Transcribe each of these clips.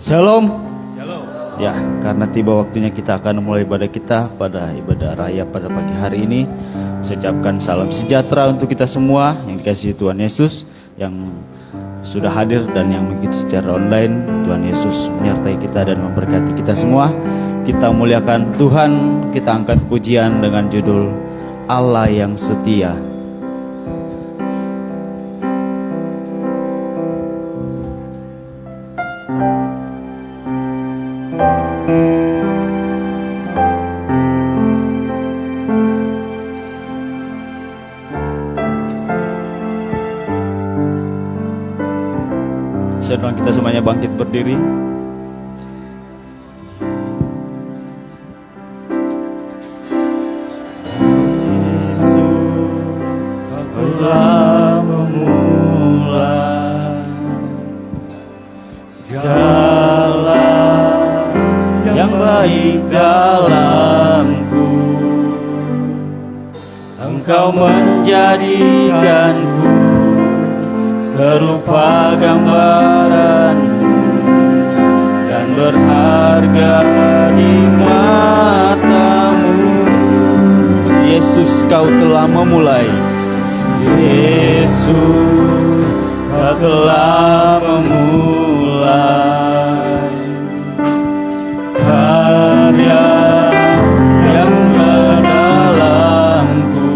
Shalom. Shalom. Ya, karena tiba waktunya kita akan mulai ibadah kita pada ibadah raya pada pagi hari ini. Saya ucapkan salam sejahtera untuk kita semua yang dikasihi Tuhan Yesus, yang sudah hadir dan yang mengikuti secara online. Tuhan Yesus menyertai kita dan memberkati kita semua. Kita muliakan Tuhan, kita angkat pujian dengan judul Allah yang Setia. Saya doakan kita semuanya bangkit berdiri. Telah memulai segala yang baik dalamku. Engkau menjadikanku serupa gambaranmu dan berharga di matamu. Yesus, kau telah memulai. Yesus, kau telah memulai karya yang mendalamku.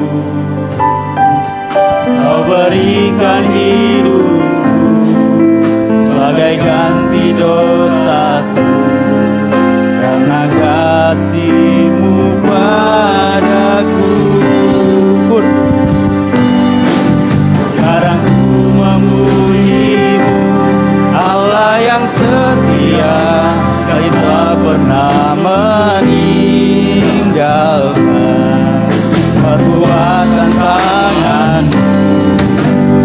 Kau berikan hidupku sebagai ganti dosaku, karena kasih-Mu padaku. Sekarang ku memuji-Mu, Allah yang setia, Kau tak pernah meninggalkan perbuatan tangan-Mu.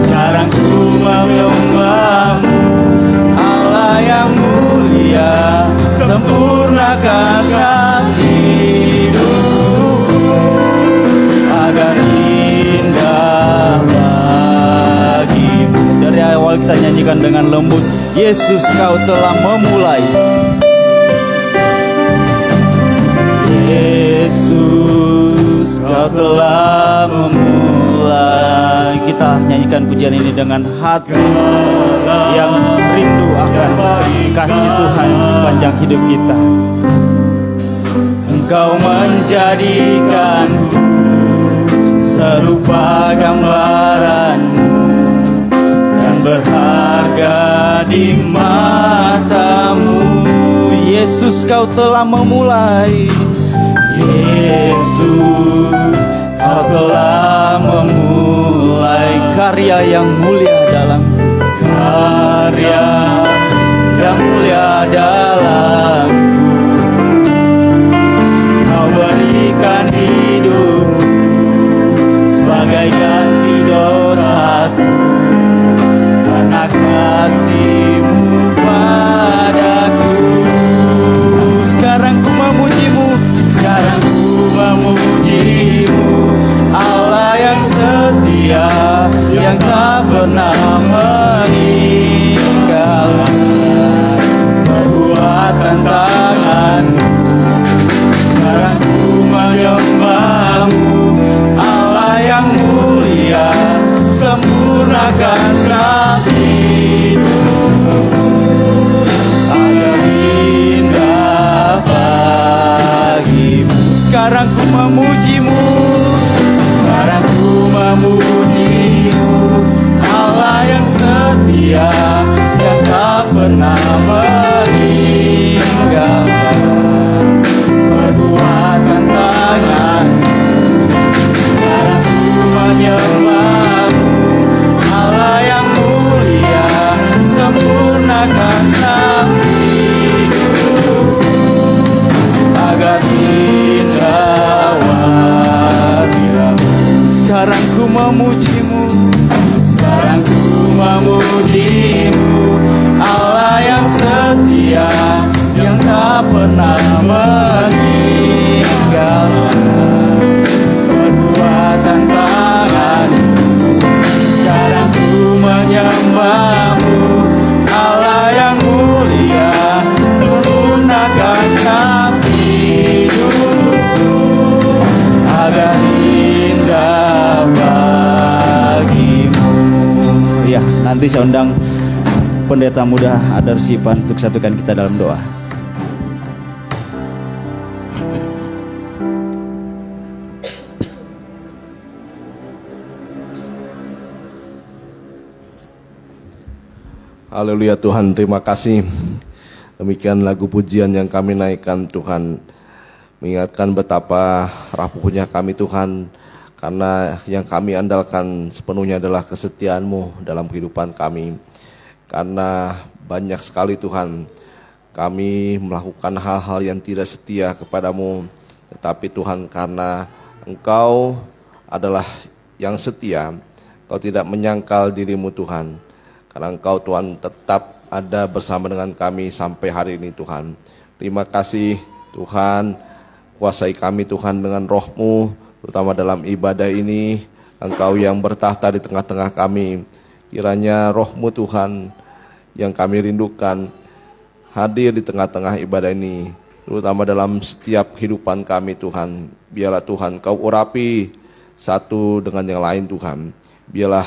Sekarang ku menyembah-Mu, Allah yang mulia, sempurnakan hidupku agar indah bagimu. Dari awal kita nyanyikan dengan lembut, Yesus, kau telah memulai. Yesus, kau telah memulai. Kita nyanyikan pujian ini dengan hati yang rindu akan kasih Tuhan sepanjang hidup kita. Engkau menjadikanku serupa gambaran-Mu dan berharga di matamu. Yesus, kau telah memulai. Yesus, kau telah memulai karya yang mulia dalam karya yang mulia dalamku. Kau berikan hidupmu sebagai ganti dosaku, karena kasih-Mu padaku. Sekarang ku memuji-Mu, sekarang ku memuji-Mu, Allah yang setia, yang tak pernah meninggalkan perbuatan tangan-Mu. Sekarang ku menyembah-Mu, Allah yang mulia, sempurnakanlah hidupku agar indah bagimu. sekarang ku memuji-Mu, sekarang ku memuji-Mu, Allah yang setia, yang tak pernah meninggalkan perbuatan tangan-Mu. Sekarang ku menyembah-Mu, Allah yang mulia, sempurnakanlah hidupku agar indah wajah-Mu. sekarang ku memuji-Mu, sekarang ku memuji-Mu, Allah yang setia, yang tak pernah meninggalkan perbuatan tangan-Mu. Sekarang ku menyembah-Mu, Allah yang mulia, nanti saya undang Pendeta Muda Adar Sipan untuk satukan kita dalam doa. Haleluya Tuhan, terima kasih. Demikian lagu pujian yang kami naikkan Tuhan, mengingatkan betapa rapuhnya kami Tuhan, karena yang kami andalkan sepenuhnya adalah kesetiaan-Mu dalam kehidupan kami. Karena banyak sekali Tuhan, kami melakukan hal-hal yang tidak setia kepadamu. Tetapi Tuhan, karena Engkau adalah yang setia, Engkau tidak menyangkal dirimu Tuhan. Karena Engkau Tuhan tetap ada bersama dengan kami sampai hari ini Tuhan. Terima kasih Tuhan, kuasai kami Tuhan dengan roh-Mu, terutama dalam ibadah ini. Engkau yang bertahta di tengah-tengah kami. Kiranya roh-Mu Tuhan yang kami rindukan hadir di tengah-tengah ibadah ini, terutama dalam setiap kehidupan kami Tuhan. Biarlah Tuhan Kau urapi satu dengan yang lain Tuhan. Biarlah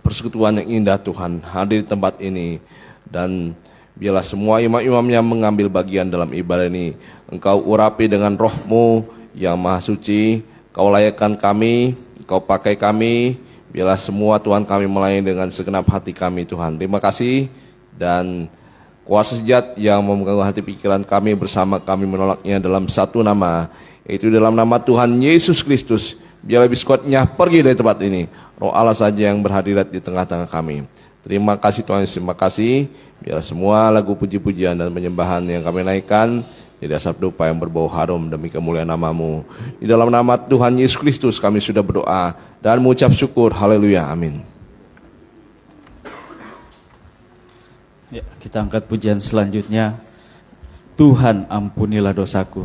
persekutuan yang indah Tuhan hadir di tempat ini, dan biarlah semua imam-imam yang mengambil bagian dalam ibadah ini Engkau urapi dengan roh-Mu yang maha suci. Kau layakkan kami, Kau pakai kami. Biarlah semua Tuhan kami melayani dengan segenap hati kami Tuhan. Terima kasih, dan kuasa sejat yang memegang hati pikiran kami bersama kami menolaknya dalam satu nama, yaitu dalam nama Tuhan Yesus Kristus. Biarlah biskotnya pergi dari tempat ini. Roh Allah saja yang berhadirat di tengah-tengah kami. Terima kasih Tuhan, terima kasih. Biarlah semua lagu puji-pujian dan penyembahan yang kami naikkan jadi asap dupa yang berbau harum demi kemuliaan nama-Mu. Di dalam nama Tuhan Yesus Kristus kami sudah berdoa dan mengucap syukur. Haleluya, amin. Ya, kita angkat pujian selanjutnya. Tuhan ampunilah dosaku.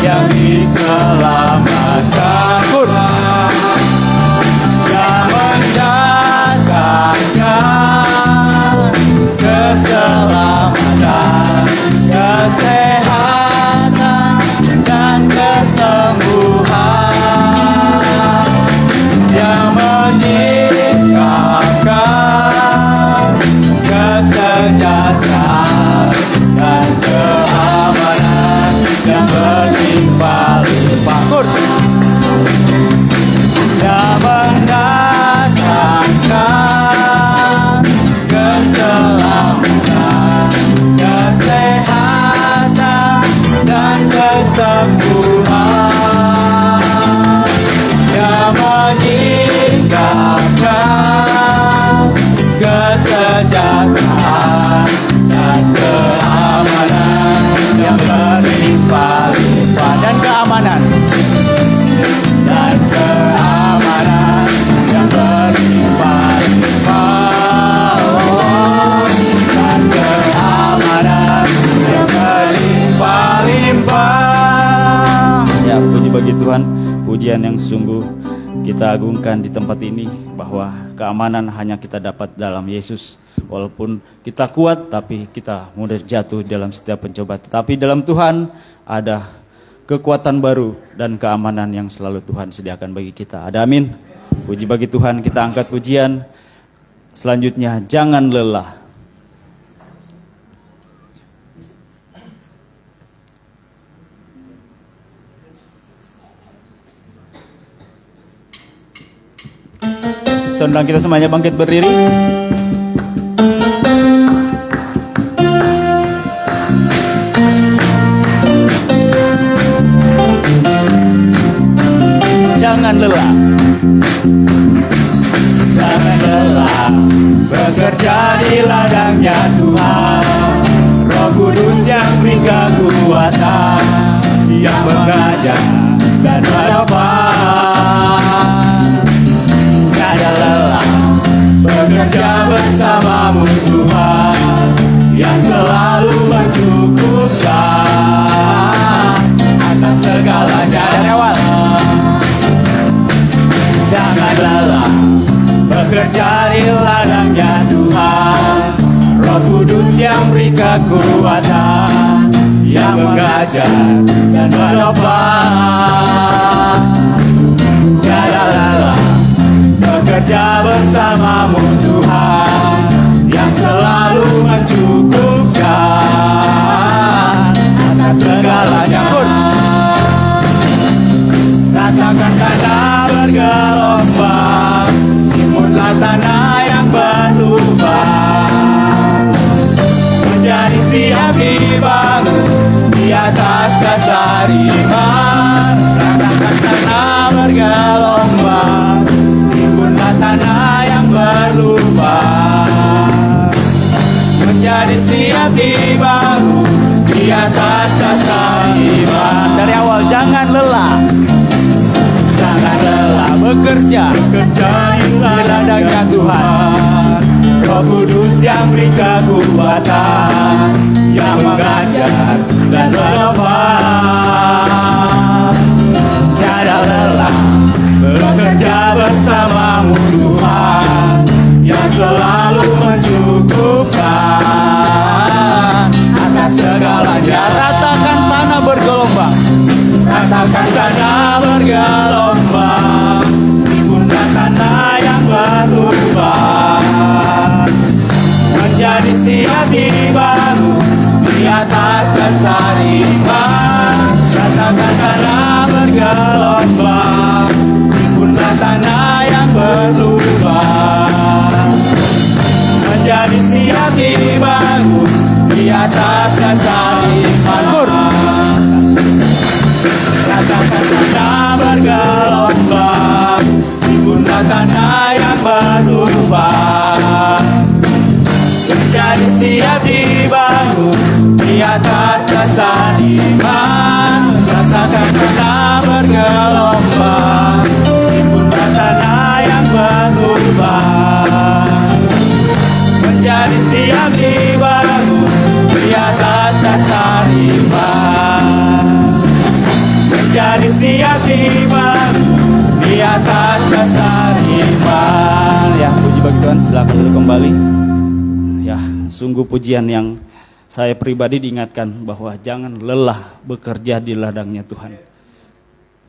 Yang diselamatkan. bagi Tuhan, pujian yang sungguh kita agungkan di tempat ini, bahwa keamanan hanya kita dapat dalam Yesus. Walaupun kita kuat, tapi kita mudah jatuh dalam setiap pencobaan. Tetapi dalam Tuhan ada kekuatan baru dan keamanan yang selalu Tuhan sediakan bagi kita. Ada amin. Puji bagi Tuhan. Kita angkat pujian selanjutnya, jangan lelah. Sedang kita semuanya bangkit berdiri. Jangan lelah. Jangan lelah bekerja di ladangnya Tuhan. Roh Kudus yang beri kekuatan, yang mengajar dan menopang. Tiada lelah bekerja bersamamu Tuhan, yang selalu mencukupkan atas segalanya. Dari awal. Jangan lelah bekerja di ladangnya Tuhan. Roh Kudus yang beri kekuatan, yang mengajar dan menopang. Tiada lelah bekerja bersamamu Tuhan, yang selalu mencukupkan atas segalanya. Ratakan tanah bergelombang, timbunlah tanah yang berlubang, menjadi siap dibangun di atas dasar iman. Ratakan tanah bergelombang, timbunlah tanah yang berlubang, menjadi siap dibangun di atas dasar iman. Dari awal, jangan lelah. Jangan lelah bekerja di ladangnya Tuhan. Roh Kudus yang beri kekuatan, yang mengajar dan menopang. Tiada lelah bekerja bersamamu Tuhan, yang selalu mencukupkan atas segalanya. Ratakan tanah bergelombang. Ratakan tanah bergelombang, timbunlah tanah yang berlubang, menjadi siap dibangun di atas dasar iman. Ratakan tanah bergelombang, timbunlah tanah yang berlubang, menjadi siap dibangun di atas dasar iman. Ratakan tanah bergelombang, timbunlah tanah yang berlubang, menjadi siap dibangun di atas dasar iman. Ratakan tanah bergelombang, timbunlah tanah yang berlubang, menjadi siap dibangun di atas dasar iman. Menjadi siap dibangun di atas dasar iman. Ya, puji bagi Tuhan. Silakan duduk kembali. Ya, sungguh pujian yang saya pribadi diingatkan bahwa jangan lelah bekerja di ladangnya Tuhan.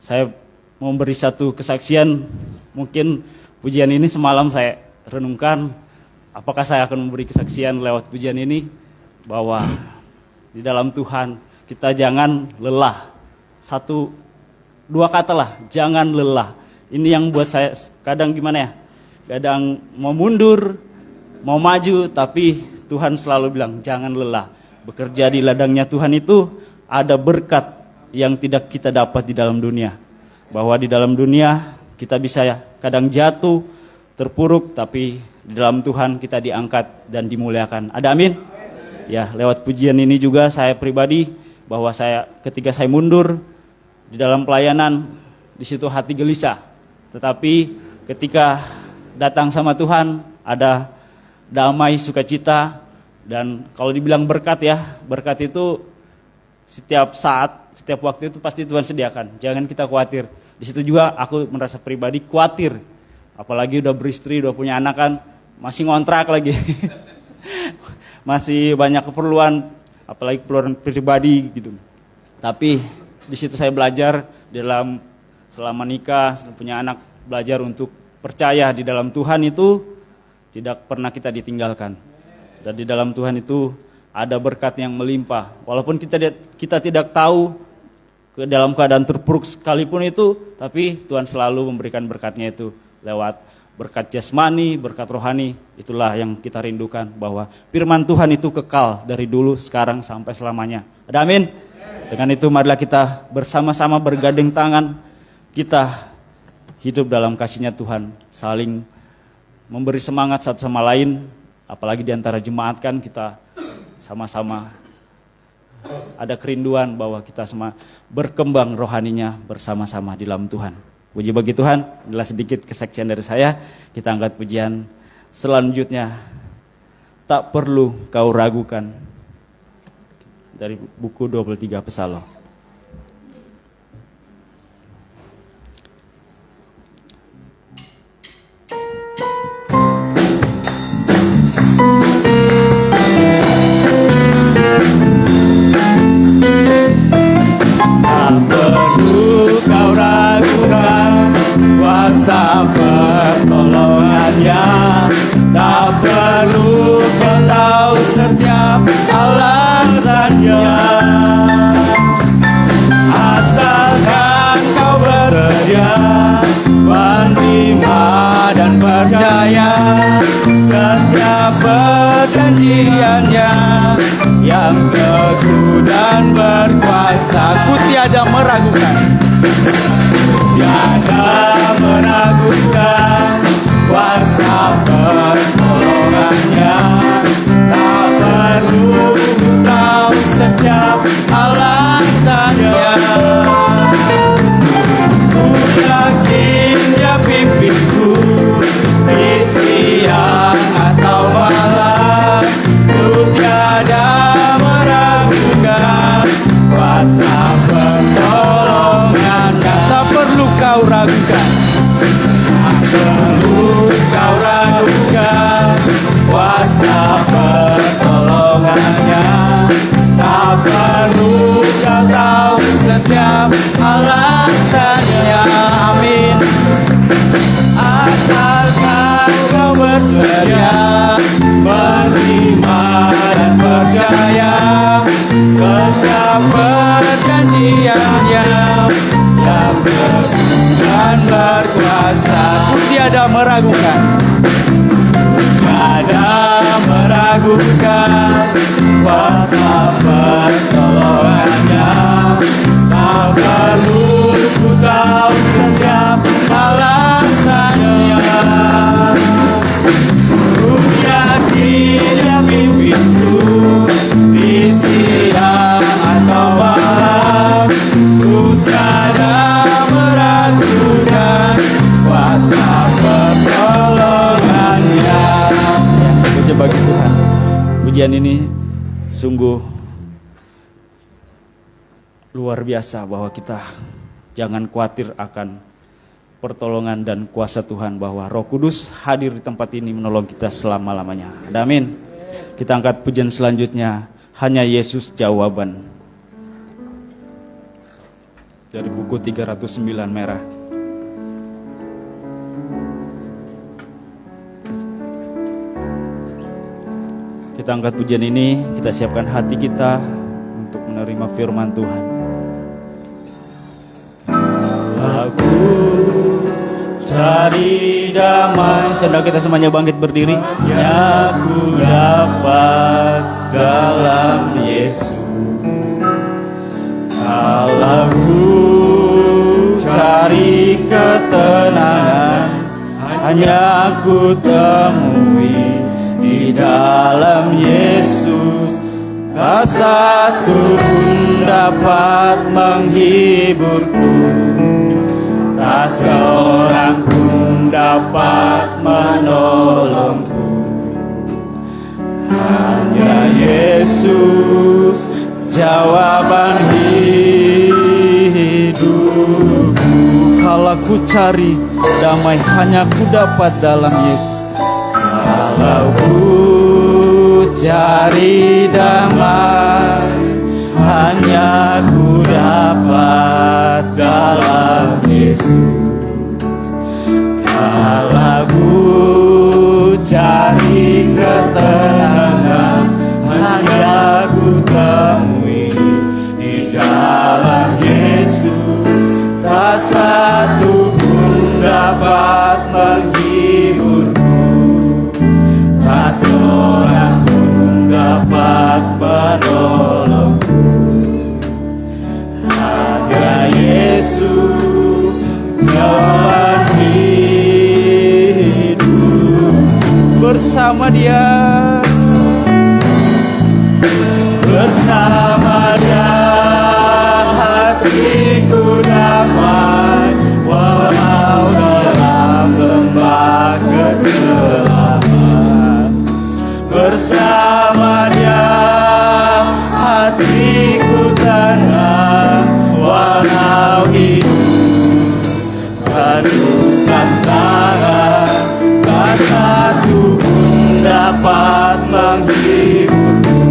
Saya mau beri satu kesaksian. Mungkin pujian ini semalam saya renungkan, apakah saya akan memberi kesaksian lewat pujian ini, bahwa di dalam Tuhan kita jangan lelah. Satu, dua kata lah, jangan lelah. Ini yang buat saya kadang gimana ya, kadang mau mundur, mau maju, tapi Tuhan selalu bilang jangan lelah. Bekerja di ladangnya Tuhan itu ada berkat yang tidak kita dapat di dalam dunia. Bahwa di dalam dunia kita bisa ya kadang jatuh, terpuruk, tapi di dalam Tuhan kita diangkat dan dimuliakan. Ada amin? Ya, lewat pujian ini juga saya pribadi, bahwa saya ketika saya mundur di dalam pelayanan, di situ hati gelisah. Tetapi ketika datang sama Tuhan, ada damai, sukacita. Dan kalau dibilang berkat ya, berkat itu setiap saat setiap waktu itu pasti Tuhan sediakan. Jangan kita khawatir. Di situ juga aku merasa pribadi khawatir. Apalagi udah beristri, udah punya anak kan, masih ngontrak lagi. Masih banyak keperluan, apalagi keperluan pribadi gitu. Tapi di situ saya belajar selama nikah, punya anak, belajar untuk percaya di dalam Tuhan itu tidak pernah kita ditinggalkan. Dan di dalam Tuhan itu ada berkat yang melimpah. Walaupun kita tidak tahu ke dalam keadaan terpuruk sekalipun itu, tapi Tuhan selalu memberikan berkatnya itu lewat berkat jasmani, berkat rohani. Itulah yang kita rindukan, bahwa firman Tuhan itu kekal dari dulu, sekarang, sampai selamanya. Ada amin? Dengan itu marilah kita bersama-sama bergandeng tangan, kita hidup dalam kasih-Nya Tuhan, saling memberi semangat satu sama lain, apalagi di antara jemaat kan kita sama-sama ada kerinduan bahwa kita semua berkembang rohaninya bersama-sama di dalam Tuhan. Puji bagi Tuhan. Inilah sedikit kesaksian dari saya. Kita angkat pujian selanjutnya. Tak perlu kau ragukan, dari buku 23 Psalm. Kuasa pertolongannya, tak perlu kau tahu setiap alasannya. Asalkan kau bersedia menerima dan percaya setiap perjanjiannya yang teguh dan berkuasa. Ku tiada meragukan, tiada meragukan kuasa pertolongannya. Tak perlu tahu setiap alasannya. Ku yakin Dia pimpinku di siang atau malam. Ku tiada meragukan kuasa pertolongannya. Tak perlu kau ragukan, tak perlu kau ragukan kuasa pertolongannya. Tak perlu kau tahu setiap alasannya. Amin. Asalkan kau bersedia menerima dan percaya setiap perjanjiannya yang dan berkuasa. Ku tiada meragukan, tiada meragukan kuasa pertolongannya. Tak perlu ku tahu setiap alasannya. Ku yakin Dia pimpinku di siang atau malam. Ku tiada meragukan kuasa pertolongannya. Puji bagi Tuhan. Pujian ini sungguh luar biasa, bahwa kita jangan khawatir akan pertolongan dan kuasa Tuhan, bahwa Roh Kudus hadir di tempat ini menolong kita selama-lamanya. Amin. Kita angkat pujian selanjutnya, Hanya Yesus Jawaban, dari buku 309 merah. Kita angkat pujian ini, kita siapkan hati kita untuk menerima firman Tuhan. Aku cari damai. Saudara kita semuanya bangkit berdiri. Ya ku dapat dalam Yesus. Kalau ku cari ketenangan, hanya ku temui di dalam Yesus. Tak satu pun dapat menghiburku, tak seorang pun dapat menolongku. Hanya Yesus jawaban hidup. Kalau ku cari damai hanya ku dapat dalam Yesus. Kalau ku cari damai hanya ku dapat dalam Yesus. Kalau ku cari ketenangan hanya ku temui di dalam Yesus. Tak satu pun dapat menghiburku, tak seorang pun dapat menolongku. Hanya Yesus jalan hidup. Bersama Dia, bersama Dia hatiku damai, walau dalam lembah kegelapan. Bersama Dia hatiku tenang, walau hidup penuh tantangan. Tak satu pun dapat menghiburku,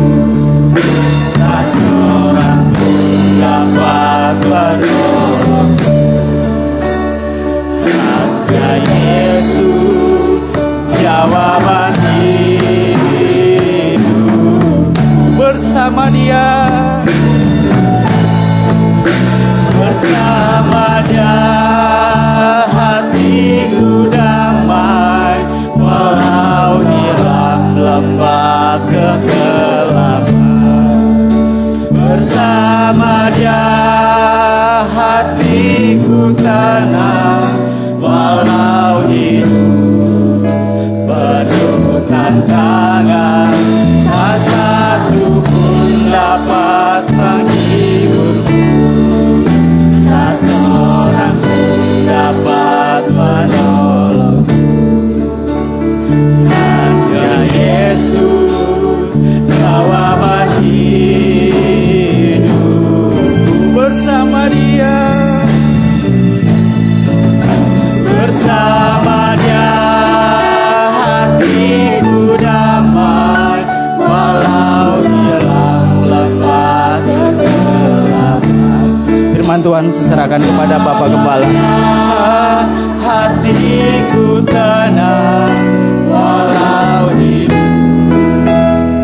tak seorang pun dapat menolongku. Hanya Yesus jawaban hidup. Bersama Dia, bersama Dia hatiku damai, walau hilang lembah kegelapan. Bersama Dia hatiku tenang, walau hidup penuh tantangan. Tak satu pun dapat menghiburku, tak seorang pun dapat menolongku. Hanya Yesus jawaban hidup. Bersama Dia, bersama Dia hatiku damai, walau hilang lembah kegelapan. Firman Tuhan seserahkan kepada Bapak Gembala. Hatiku tenang, walau hidup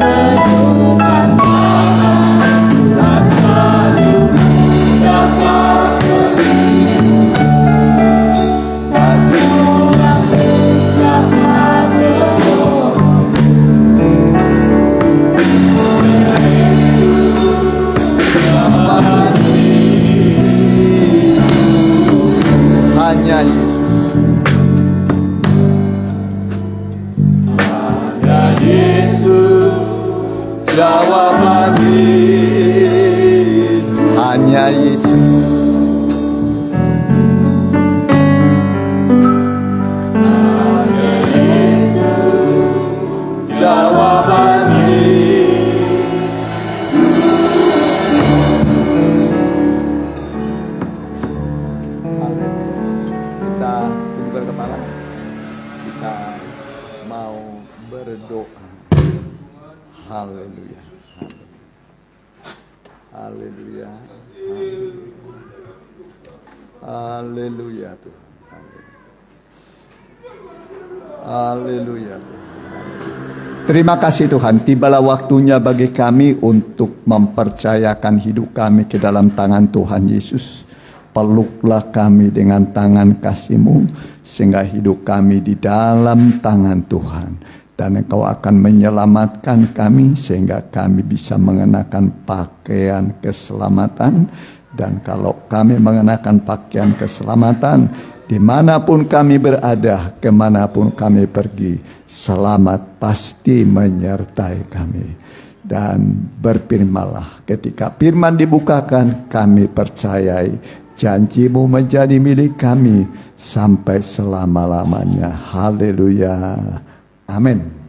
penuh tantangan. Tak satu pun dapat menghiburku, tak seorang pun dapat menolongku. Hanya Yesus. Hanya Yesus jawaban hidup. Hanya Yesus. Hanya Yesus jawaban hidup. Kita tundukkan kepala. Kita mau berdoa. Haleluya. Haleluya. Haleluya Tuhan. Haleluya Tuhan. Terima kasih Tuhan, tibalah waktunya bagi kami untuk mempercayakan hidup kami ke dalam tangan Tuhan Yesus. Peluklah kami dengan tangan kasih-Mu, sehingga hidup kami di dalam tangan Tuhan. Dan Engkau akan menyelamatkan kami, sehingga kami bisa mengenakan pakaian keselamatan. Dan kalau kami mengenakan pakaian keselamatan, dimanapun kami berada, kemanapun kami pergi, selamat pasti menyertai kami. Dan berfirmanlah, ketika firman dibukakan, kami percayai janji-Mu menjadi milik kami sampai selama-lamanya. Haleluya. Amin.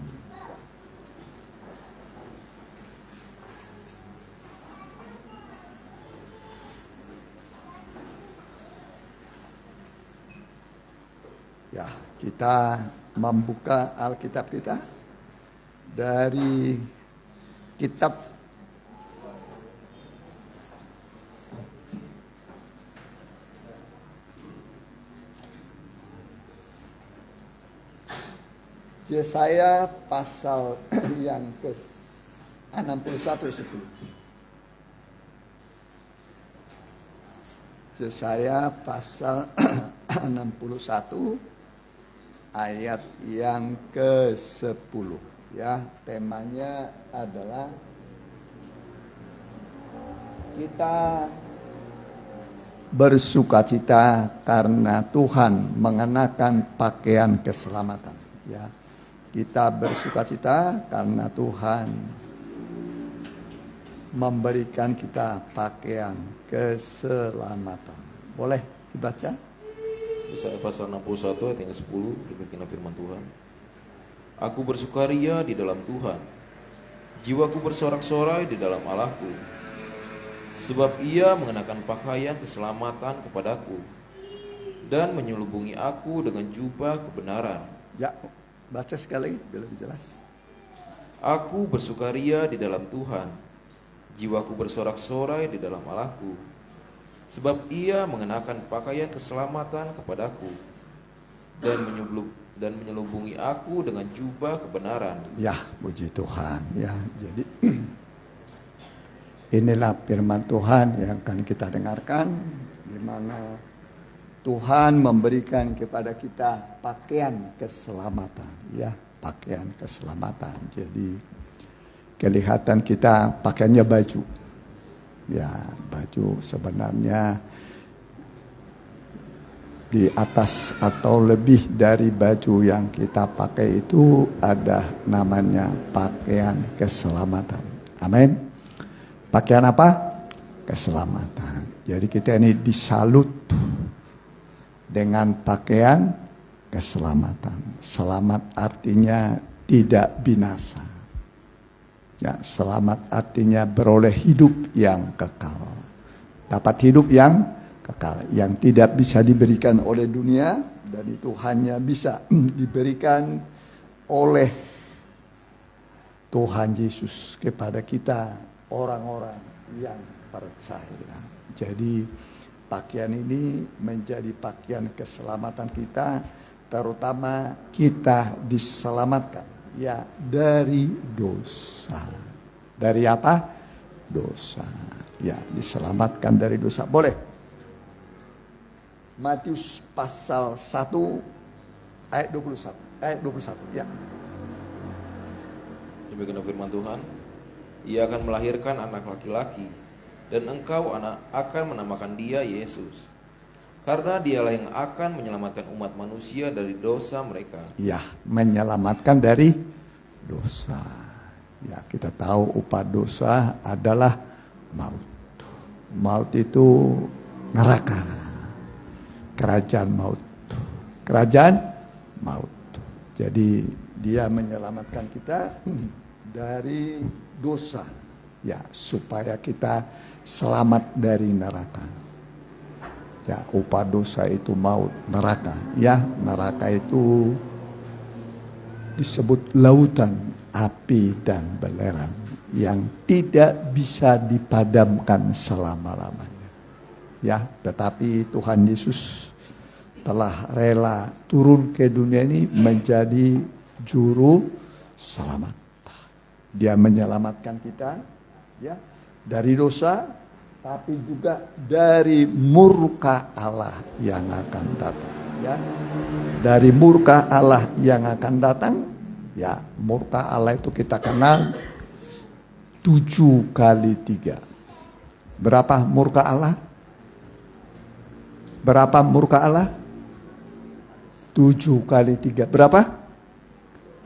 Ya, kita membuka Alkitab kita dari kitab Yesaya pasal yang ke-61 10. Yesaya pasal 61 ayat yang ke-10 ya. Temanya adalah kita bersukacita karena Tuhan mengenakan pakaian keselamatan ya. Kita bersukacita karena Tuhan memberikan kita pakaian keselamatan. Boleh dibaca? Yesaya pasal 61 ayat yang 10, demikianlah firman Tuhan. Aku bersukaria di dalam Tuhan, jiwaku bersorak-sorai di dalam Allahku, sebab Ia mengenakan pakaian keselamatan kepadaku dan menyelubungi aku dengan jubah kebenaran. Ya, baca sekali biar lebih jelas. Aku bersukaria di dalam Tuhan, jiwaku bersorak-sorai di dalam Allahku, sebab Ia mengenakan pakaian keselamatan kepadaku dan menyelubungi aku dengan jubah kebenaran. Ya, puji Tuhan ya. Jadi inilah firman Tuhan yang akan kita dengarkan, di mana Tuhan memberikan kepada kita pakaian keselamatan ya, pakaian keselamatan. Jadi kelihatan kita pakaiannya baju. Ya, baju sebenarnya di atas atau lebih dari baju yang kita pakai itu ada namanya pakaian keselamatan. Amin. Pakaian apa? Keselamatan. Jadi kita ini disalut dengan pakaian keselamatan. Selamat artinya tidak binasa. Ya, selamat artinya beroleh hidup yang kekal. Dapat hidup yang kekal, yang tidak bisa diberikan oleh dunia, dan itu hanya bisa diberikan oleh Tuhan Yesus kepada kita, orang-orang yang percaya. Jadi pakaian ini menjadi pakaian keselamatan kita, terutama kita diselamatkan ya dari dosa. Dari apa? Dosa. Ya, diselamatkan dari dosa. Boleh. Matius pasal 1 ayat 21. Ayat 21, ya. Demikianlah firman Tuhan. Ia akan melahirkan anak laki-laki, dan engkau akan menamakan dia Yesus, karena dialah yang akan menyelamatkan umat manusia dari dosa mereka. Ya, menyelamatkan dari dosa. Ya, kita tahu upah dosa adalah maut. Maut itu neraka. Kerajaan maut. Kerajaan maut. Jadi dia menyelamatkan kita dari dosa. Ya, supaya kita selamat dari neraka. Ya, upah dosa itu maut, neraka. Ya, neraka itu disebut lautan api dan belerang yang tidak bisa dipadamkan selama-lamanya. Ya, tetapi Tuhan Yesus telah rela turun ke dunia ini menjadi juru selamat. Dia menyelamatkan kita ya dari dosa, tapi juga dari murka Allah yang akan datang ya. Dari murka Allah yang akan datang ya, murka Allah itu kita kenal 7 kali 3. Berapa murka Allah? Berapa murka Allah? 7 kali 3. Berapa?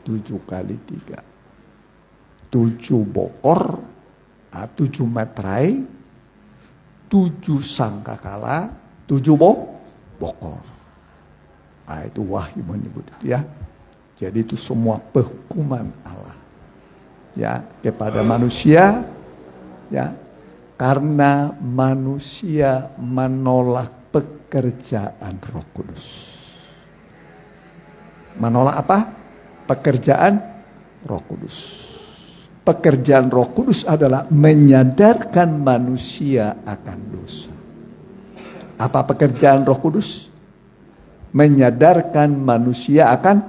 7 kali 3. 7 bokor, 7 meterai, 7 sangkakala, 7 bokor. Nah, itu Wahyu menyebut itu ya. Jadi itu semua penghukuman Allah ya kepada manusia ya, karena manusia menolak pekerjaan Roh Kudus. Menolak apa? Pekerjaan Roh Kudus. Pekerjaan Roh Kudus adalah menyadarkan manusia akan dosa. Apa pekerjaan Roh Kudus? Menyadarkan manusia akan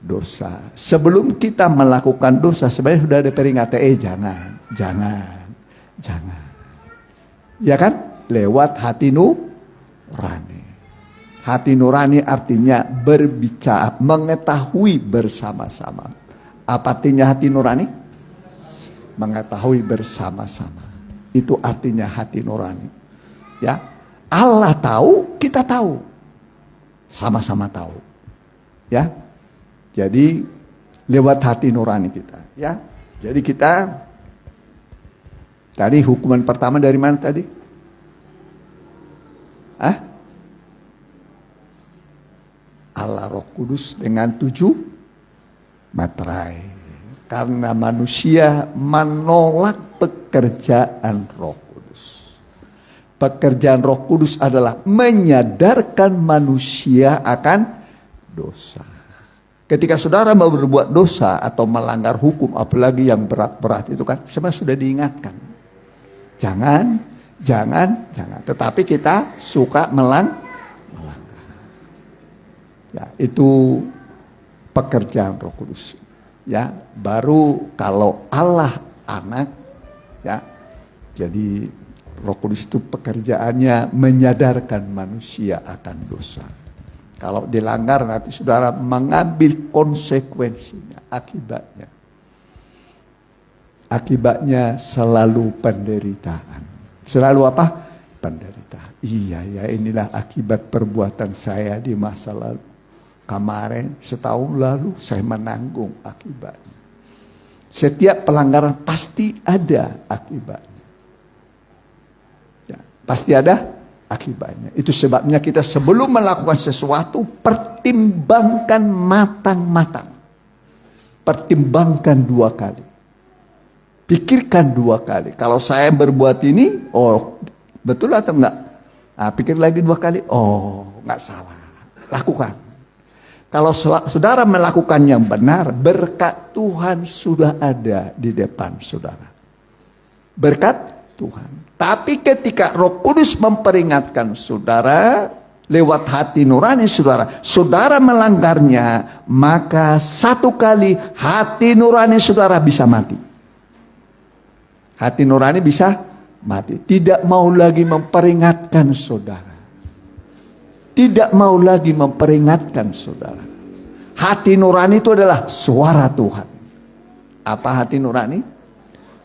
dosa. Sebelum kita melakukan dosa, sebenarnya sudah ada peringatan, jangan. Ya kan? Lewat hati nurani. Hati nurani artinya berbicara, mengetahui bersama-sama. Apa artinya hati nurani? Mengetahui bersama-sama. Itu artinya hati nurani. Ya, Allah tahu, kita tahu. Sama-sama tahu. Ya. Jadi lewat hati nurani kita, ya. Jadi kita tadi hukuman pertama dari mana tadi? Allah Roh Kudus dengan 7 materai. Karena manusia menolak pekerjaan Roh Kudus. Pekerjaan Roh Kudus adalah menyadarkan manusia akan dosa. Ketika saudara mau berbuat dosa atau melanggar hukum, apalagi yang berat-berat itu kan, sebenarnya sudah diingatkan. Jangan. Tetapi kita suka melanggar. Ya, itu pekerjaan Roh Kudus. Ya, baru kalau Allah anak, ya, jadi Roh Kudus itu pekerjaannya menyadarkan manusia akan dosa. Kalau dilanggar nanti saudara mengambil konsekuensinya, akibatnya. Akibatnya selalu penderitaan. Selalu apa? Penderitaan. Iya, inilah akibat perbuatan saya di masa lalu. Kemarin, setahun lalu saya menanggung akibatnya. Setiap pelanggaran pasti ada akibatnya. Ya, pasti ada akibatnya. Itu sebabnya kita sebelum melakukan sesuatu pertimbangkan matang-matang. Pertimbangkan 2 kali. Pikirkan 2 kali. Kalau saya berbuat ini, betul atau enggak? Nah, pikir lagi 2 kali. Enggak salah. Lakukan. Kalau saudara melakukan yang benar, berkat Tuhan sudah ada di depan saudara. Berkat Tuhan. Tapi ketika Roh Kudus memperingatkan saudara lewat hati nurani saudara, saudara melanggarnya, maka 1 kali hati nurani saudara bisa mati. Hati nurani bisa mati. Tidak mau lagi memperingatkan saudara. Tidak mau lagi memperingatkan saudara. Hati nurani itu adalah suara Tuhan. Apa hati nurani?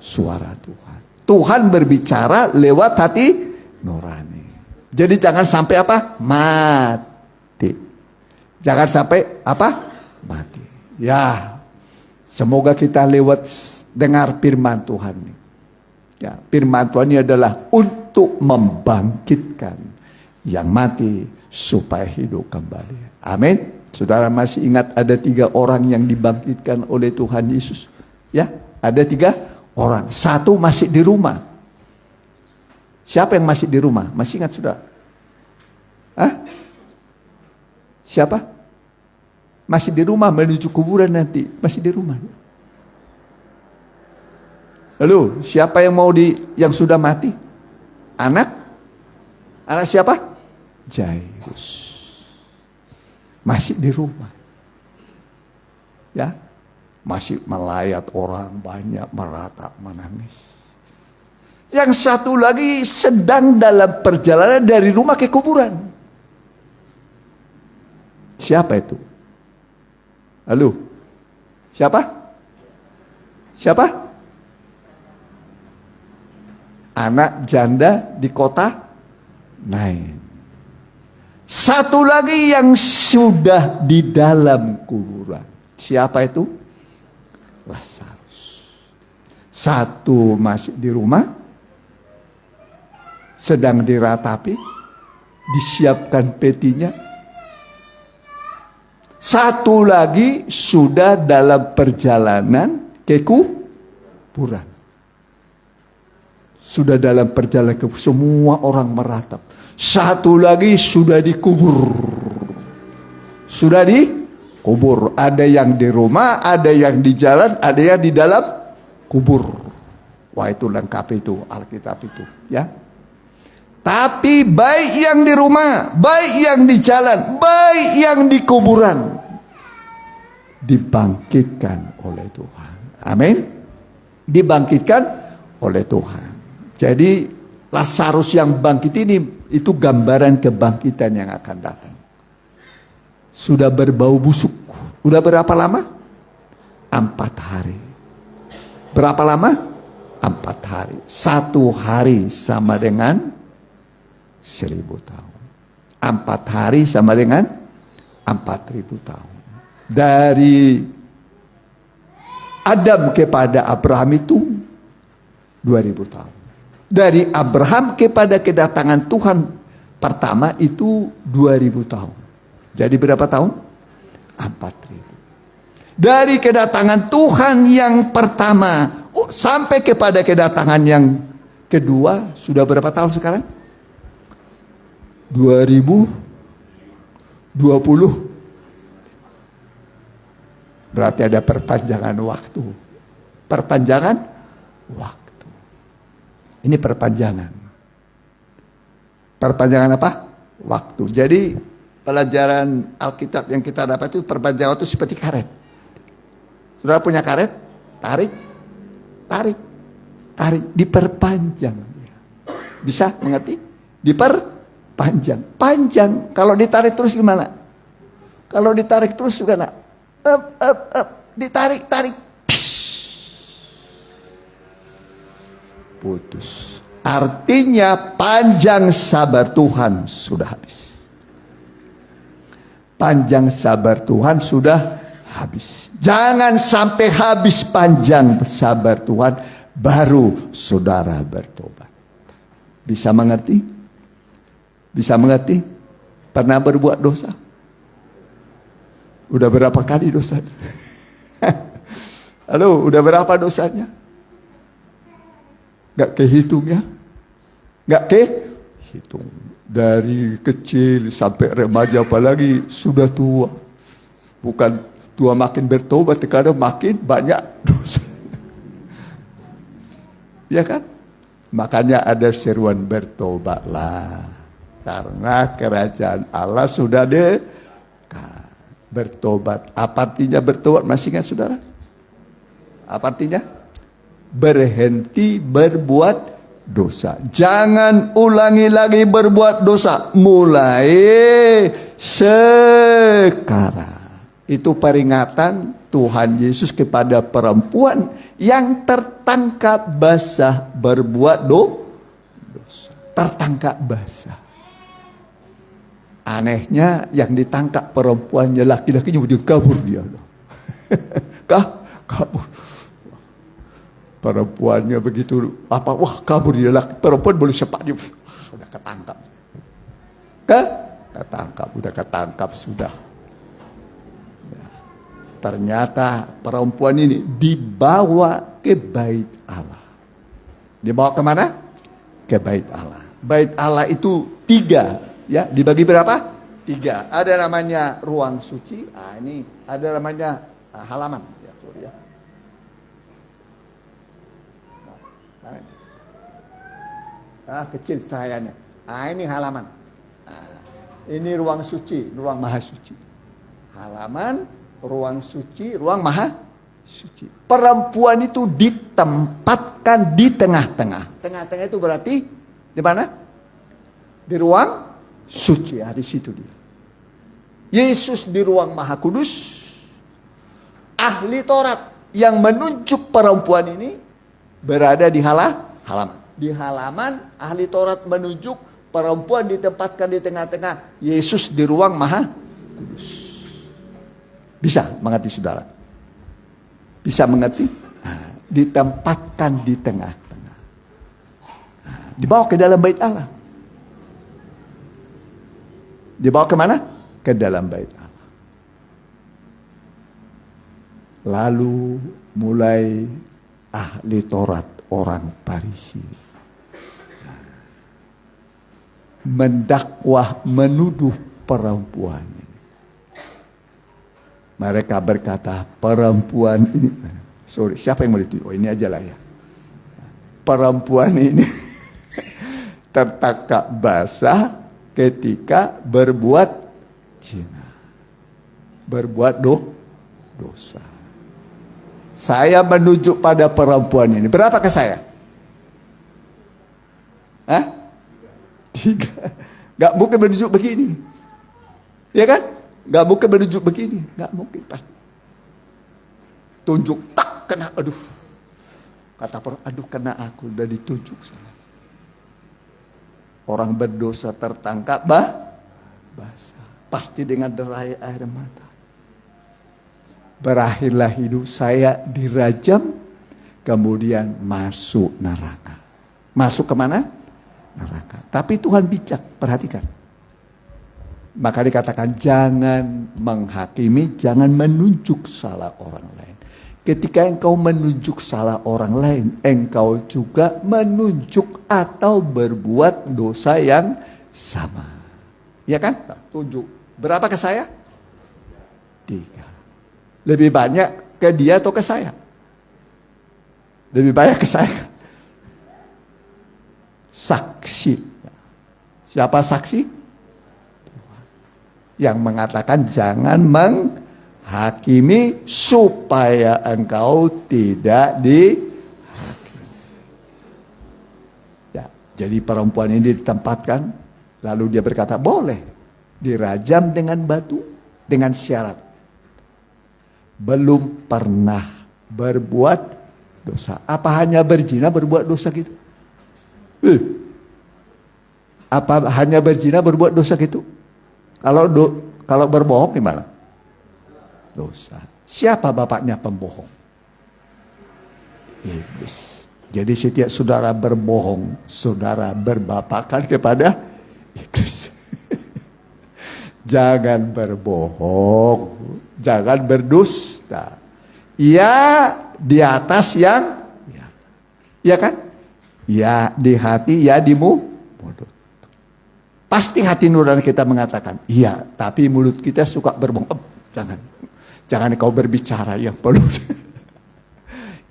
Suara Tuhan. Tuhan berbicara lewat hati nurani. Jadi jangan sampai apa? Mati. Jangan sampai apa? Mati. Ya, semoga kita lewat dengar firman Tuhan ini. Ya, firman Tuhan ini adalah untuk membangkitkan yang mati supaya hidup kembali. Amin. Saudara masih ingat ada 3 orang yang dibangkitkan oleh Tuhan Yesus? Ya, ada 3 orang. 1 masih di rumah. Siapa yang masih di rumah? Masih ingat saudara? Siapa? Masih di rumah menuju kuburan nanti. Masih di rumah. Lalu siapa yang yang sudah mati? Anak siapa? Jairus. Masih di rumah. Ya. Masih melayat orang banyak, meratap, menangis. Yang satu lagi sedang dalam perjalanan dari rumah ke kuburan. Siapa itu? Halo? Siapa? Anak janda di kota Nain. Satu lagi yang sudah di dalam kuburan. Siapa itu? Lazarus. 1 masih di rumah, sedang diratapi, disiapkan petinya. 1 lagi sudah dalam perjalanan ke kuburan. Sudah dalam perjalanan ke kuburan, semua orang meratap. 1 lagi sudah dikubur. Sudah dikubur. kubur. Ada yang di rumah, ada yang di jalan, ada yang di dalam kubur. Wah, itu lengkap itu Alkitab itu, ya. Tapi baik yang di rumah, baik yang di jalan, baik yang di kuburan, dibangkitkan oleh Tuhan. Amin. Dibangkitkan oleh Tuhan. Jadi Lazarus yang bangkit ini itu gambaran kebangkitan yang akan datang. Sudah berbau busuk. Udah berapa lama? 4 hari. Berapa lama? 4 hari. 1 hari sama dengan 1000 tahun. 4 hari sama dengan 4000 tahun. Dari Adam kepada Abraham itu 2000 tahun. Dari Abraham kepada kedatangan Tuhan pertama itu 2000 tahun. Jadi berapa tahun? 4000. Dari kedatangan Tuhan yang pertama sampai kepada kedatangan yang kedua sudah berapa tahun sekarang? 2020. Berarti ada perpanjangan waktu. Perpanjangan waktu. Ini perpanjangan. Perpanjangan apa? Waktu. Jadi pelajaran Alkitab yang kita dapat itu perpanjangan waktu seperti karet. Saudara punya karet? Tarik. Tarik. Tarik. Diperpanjang. Bisa mengerti? Diperpanjang. Panjang. Kalau ditarik terus gimana? Kalau ditarik terus gimana? Ditarik, tarik. Putus. Artinya panjang sabar Tuhan sudah habis. Panjang sabar Tuhan sudah habis. Jangan sampai habis panjang sabar Tuhan baru saudara bertobat. Bisa mengerti? Bisa mengerti? Pernah berbuat dosa? Udah berapa kali dosa? Halo, udah berapa dosanya? Gak kehitung ya? Gak kehitung. Dari kecil sampai remaja apalagi sudah tua. Bukan tua makin bertobat, kadang makin banyak dosa. Ya kan? Makanya ada seruan bertobatlah. Karena kerajaan Allah sudah dekat. Bertobat. Apa artinya bertobat? Masih ingat saudara? Apa artinya? Berhenti berbuat dosa. Jangan ulangi lagi berbuat dosa. Mulai sekarang. Itu peringatan Tuhan Yesus kepada perempuan yang tertangkap basah berbuat dosa. Tertangkap basah. Anehnya yang ditangkap perempuannya, laki-lakinya udah kabur dia. Kabur. Perempuannya begitu apa? Wah, kabur dia, perempuan boleh cepat dia sudah ketangkap. Udah ketangkap sudah. Ya. Ternyata perempuan ini dibawa ke bait Allah. Dibawa kemana? Ke bait Allah. Bait Allah itu 3. Ya, dibagi berapa? 3. Ada namanya ruang suci. Ini ada namanya halaman. Ya, sorry ya. Kecil cahayanya. Ini halaman. Ini ruang suci, ruang maha suci. Halaman, ruang suci, ruang maha suci. Perempuan itu ditempatkan di tengah-tengah. Tengah-tengah itu berarti di mana? Di ruang suci, di situ dia. Yesus di ruang Maha Kudus. Ahli Taurat yang menunjuk perempuan ini berada di halaman. Di halaman ahli Taurat menunjuk perempuan ditempatkan di tengah-tengah. Yesus di ruang Maha Kudus. Bisa mengerti saudara? Bisa mengerti? Ditempatkan di tengah-tengah. Dibawa ke dalam bait Allah. Dibawa kemana? Ke dalam bait Allah. Lalu mulai ahli Taurat, orang Farisi, mendakwah, menuduh perempuan ini. Mereka berkata, perempuan ini, sorry, siapa yang mau ditunjuk? Oh, ini aja lah ya. Perempuan ini tertangkap basah ketika berbuat zina. Berbuat dosa. Saya menunjuk pada perempuan ini. Berapakah saya? Hah? 3. Gak mungkin menunjuk begini. Ya kan? Gak mungkin menunjuk begini. Gak mungkin pasti. Tunjuk tak kena, aduh. Kata perempuan, aduh kena aku udah ditunjuk salah. Orang berdosa tertangkap basah. Pasti dengan derai air mata. Berakhirlah hidup saya dirajam, kemudian masuk neraka. Masuk kemana? Neraka. Tapi Tuhan bijak, perhatikan. Maka dikatakan jangan menghakimi, jangan menunjuk salah orang lain. Ketika engkau menunjuk salah orang lain, engkau juga menunjuk atau berbuat dosa yang sama. Ya kan? Tunjuk. Berapa ke saya? 3. Lebih banyak ke dia atau ke saya? Lebih banyak ke saya. Saksi. Siapa saksi? Tuhan. Yang mengatakan jangan menghakimi supaya engkau tidak dihakimi. Ya, jadi perempuan ini ditempatkan, lalu dia berkata boleh dirajam dengan batu dengan syarat belum pernah berbuat dosa. Apa hanya berzina berbuat dosa gitu? Apa hanya berzina berbuat dosa gitu? Kalau berbohong gimana? Dosa. Siapa bapaknya pembohong? Iblis. Jadi setiap saudara berbohong, saudara berbapakan kepada iblis. Jangan berbohong. Jangan berdusta. Ya di atas yang ya kan? Ya di hati, ya di mulut. Pasti hati nurani kita mengatakan, iya, tapi mulut kita suka berbohong. Jangan kau berbicara yang perlu.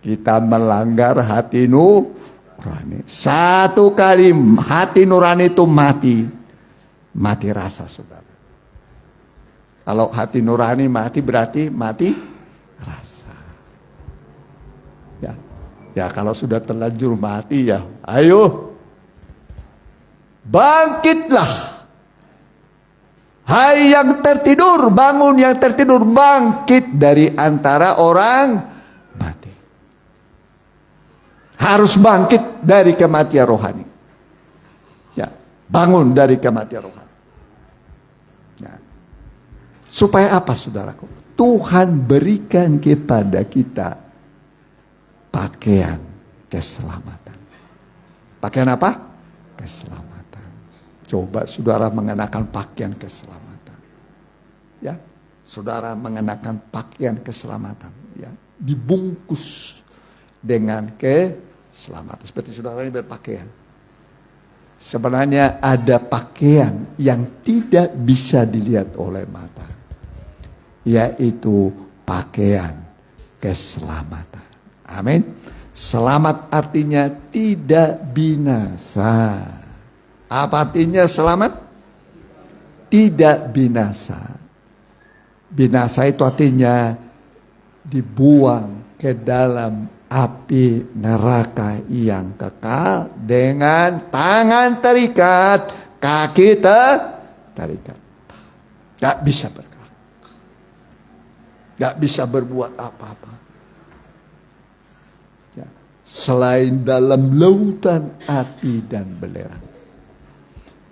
Kita melanggar hati nurani. Satu kali hati nurani itu mati rasa, saudara. Kalau hati nurani mati berarti mati rasa. Ya kalau sudah terlanjur mati ya, ayo bangkitlah. Hai yang tertidur, bangun yang tertidur, bangkit dari antara orang mati. Harus bangkit dari kematian rohani. Ya, bangun dari kematian rohani. Supaya apa, saudaraku? Tuhan berikan kepada kita pakaian keselamatan. Pakaian apa? Keselamatan. Coba saudara mengenakan pakaian keselamatan. Ya, saudara mengenakan pakaian keselamatan. Ya, dibungkus dengan keselamatan. Seperti saudara ini berpakaian. Sebenarnya ada pakaian yang tidak bisa dilihat oleh mata, yaitu pakaian keselamatan. Amin. Selamat artinya tidak binasa. Apa artinya selamat? Tidak binasa. Binasa itu artinya dibuang ke dalam api neraka yang kekal dengan tangan terikat, kaki terikat. Gak bisa bergerak. Gak bisa berbuat apa-apa. Ya. Selain dalam lautan api dan belerang.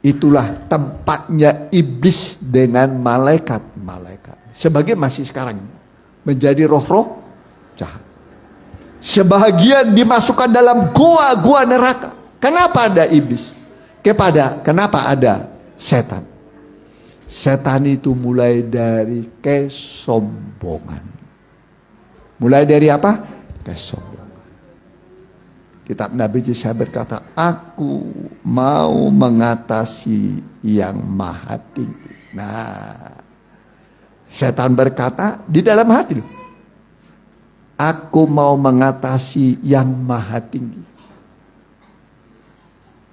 Itulah tempatnya iblis dengan malaikat-malaikat. Sebagai masih sekarang menjadi roh-roh jahat. Sebahagian dimasukkan dalam gua-gua neraka. Kenapa ada iblis? Kenapa ada setan? Setan itu mulai dari kesombongan. Mulai dari apa? Kesombongan. Kitab Nabi Yesaya berkata, aku mau mengatasi yang maha tinggi. Nah, Setan berkata di dalam hati loh, aku mau mengatasi yang maha tinggi.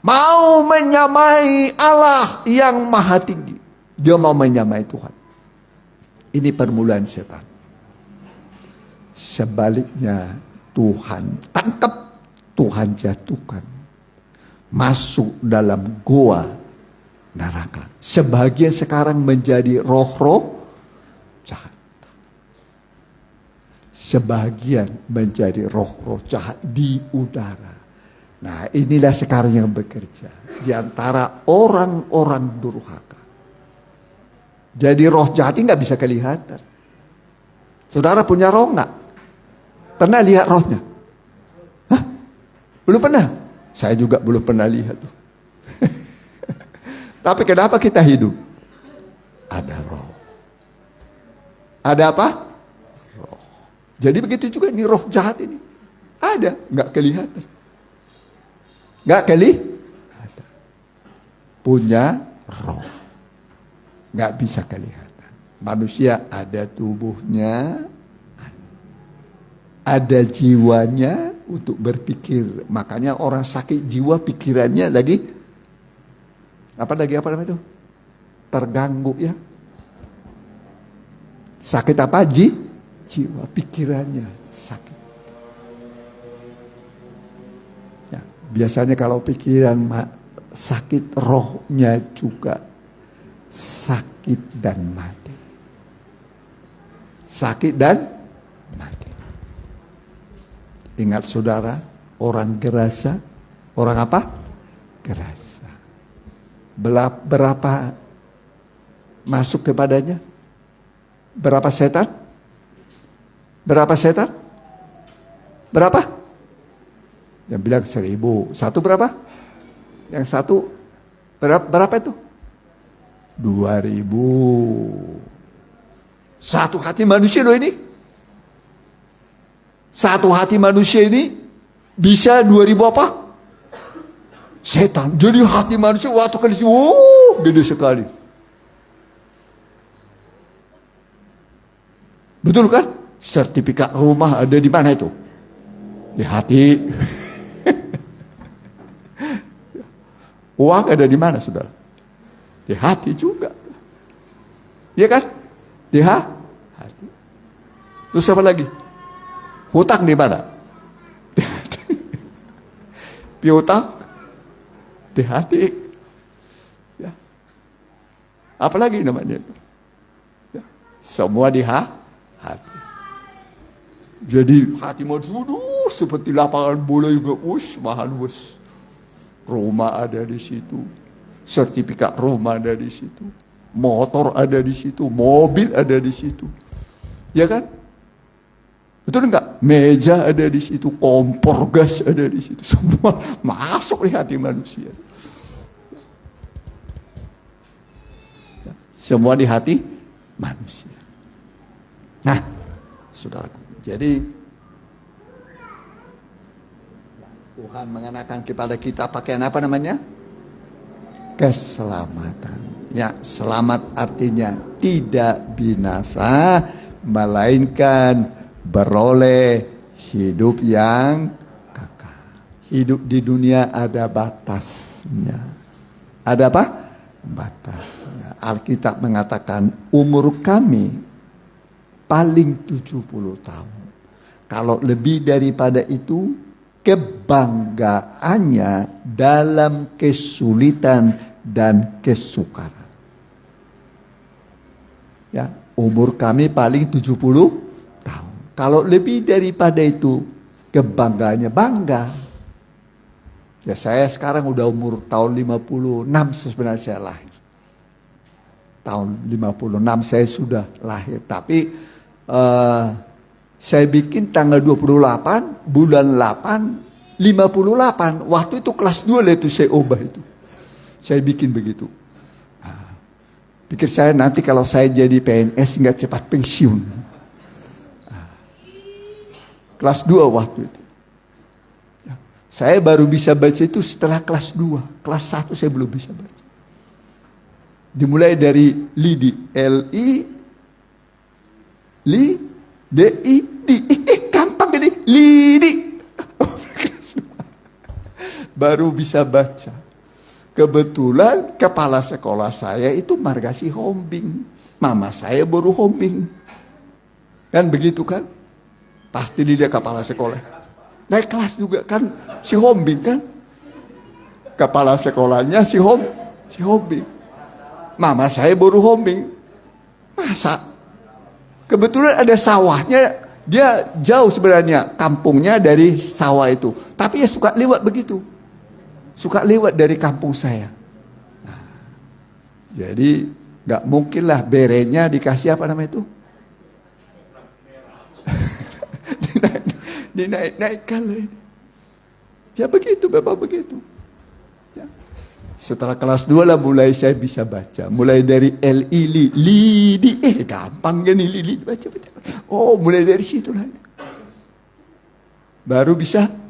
Mau menyamai Allah yang maha tinggi. Dia mau menyamai Tuhan. Ini permulaan setan. Sebaliknya Tuhan tangkap, Tuhan jatuhkan. Masuk dalam goa neraka. Sebagian sekarang menjadi roh-roh jahat. Sebagian menjadi roh-roh jahat di udara. Nah, inilah sekarang yang bekerja di antara orang-orang durhaka. Jadi roh jahat nggak bisa kelihatan. Saudara punya roh nggak? Pernah lihat rohnya? Hah? Belum pernah? Saya juga belum pernah lihat. Tapi kenapa kita hidup? Ada roh. Ada apa? Roh. Jadi begitu juga ini roh jahat ini. Ada, nggak kelihatan. Nggak kelihatan. Punya roh. Nggak bisa kelihatan. Manusia ada tubuhnya, ada jiwanya untuk berpikir. Makanya orang sakit jiwa pikirannya lagi apa namanya itu? Terganggu ya. Sakit apa? Jiwa, pikirannya sakit. Ya, biasanya kalau pikiran sakit, rohnya juga sakit dan mati. Sakit dan mati. Ingat saudara, orang gerasa, orang apa? Gerasa. Berapa masuk kepadanya? Berapa setan? Berapa setan? Berapa? Yang bilang 1000. Satu berapa? Yang satu berapa itu? 2000. Satu hati manusia loh ini. Satu hati manusia ini bisa 2000 apa? Setan. Jadi hati manusia waktu kali gede sekali. Betul kan? Sertifikat rumah ada di mana itu? Di hati. Uang ada di mana, saudara? Di hati juga. Iya kan? Di hati. Terus apa lagi? Hutang di mana? Di hati. Piutang di hati. Ya. Apalagi namanya itu? Ya. Semua di hati. Jadi hati mau seperti lapangan bola juga, mahal bos. Rumah ada di situ, sertifikat rumah ada di situ, motor ada di situ, mobil ada di situ, ya kan? Betul enggak? Meja ada di situ, kompor gas ada di situ, semua masuk di hati manusia. Semua di hati manusia. Nah, saudaraku, jadi Tuhan mengenakan kepada kita pakaian apa namanya? Keselamatan. Ya, selamat artinya tidak binasa, melainkan beroleh hidup yang kekal. Hidup di dunia ada batasnya. Ada apa? Batasnya. Alkitab mengatakan umur kami paling 70 tahun. Kalau lebih daripada itu, kebanggaannya dalam kesulitan dan kesukaran. Ya, umur kami paling 70 tahun. Kalau lebih daripada itu, kebanggaannya bangga. Ya, saya sekarang udah umur tahun 56 sebenarnya saya lahir. Tahun 56 saya sudah lahir, tapi saya bikin tanggal 28 bulan 8 58. Waktu itu kelas 2 lah itu saya ubah itu. Saya bikin begitu. Pikir saya nanti kalau saya jadi PNS nggak cepat pensiun. Kelas 2 waktu itu. Saya baru bisa baca itu setelah kelas 2. Kelas 1 saya belum bisa baca. Dimulai dari lidi, L-I, D-I-D. Gampang gini. Lidi. Baru bisa baca. Kebetulan kepala sekolah saya itu Margasi Hombing. Mama saya baru Hombing. Kan begitu kan? Pasti dia kepala sekolah. Naik kelas juga kan si Hombing kan? Kepala sekolahnya si Hombing. Mama saya baru Hombing. Masa? Kebetulan ada sawahnya. Dia jauh sebenarnya kampungnya dari sawah itu. Tapi ya suka lewat begitu. Suka lewat dari kampung saya. Nah, jadi gak mungkin lah berenya dikasih apa namanya itu? Dinaik-naikkan lah. Ya begitu, Bapak begitu. Ya. Setelah kelas 2 lah mulai saya bisa baca. Mulai dari L-I-Li-Li-Di. Gampang kan Li-Li baca. Oh, mulai dari situ lah. Baru bisa.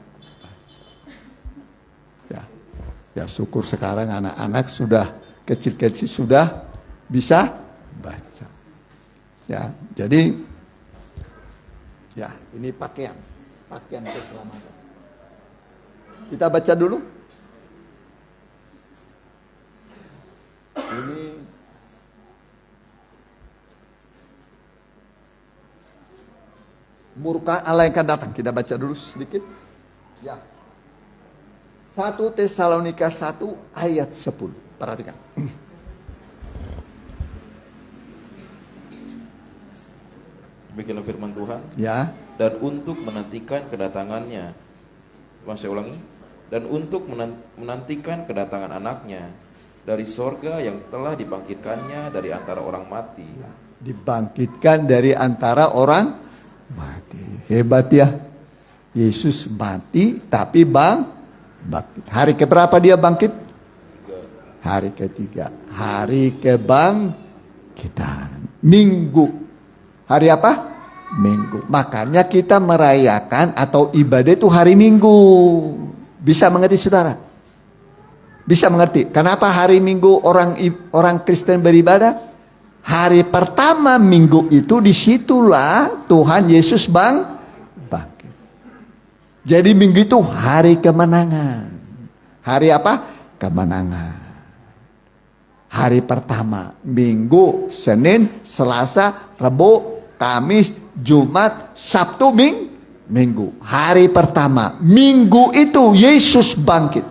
Ya syukur sekarang anak-anak sudah kecil-kecil sudah bisa baca. Ya, jadi ya ini pakaian keselamatan. Kita baca dulu. Ini murka Allah yang akan datang. Kita baca dulu sedikit. Ya. 1 Tesalonika 1 ayat 10. Perhatikan. Demikianlah firman Tuhan. Ya. Dan untuk menantikan kedatangannya. Saya ulangi. Dan untuk menantikan kedatangan anaknya dari sorga yang telah dibangkitkannya dari antara orang mati. Dibangkitkan dari antara orang mati. Hebat ya. Yesus mati tapi bangkit. Hari keberapa dia bangkit? Hari ketiga. Hari kebangkitan. Minggu. Hari apa? Minggu. Makanya kita merayakan atau ibadah itu hari Minggu. Bisa mengerti saudara? Bisa mengerti. Kenapa hari Minggu orang Kristen beribadah? Hari pertama Minggu itu disitulah Tuhan Yesus bangkit. Jadi Minggu itu hari kemenangan. Hari apa? Kemenangan. Hari pertama Minggu, Senin, Selasa, Rabu, Kamis, Jumat, Sabtu, Minggu. Hari pertama Minggu itu Yesus bangkit.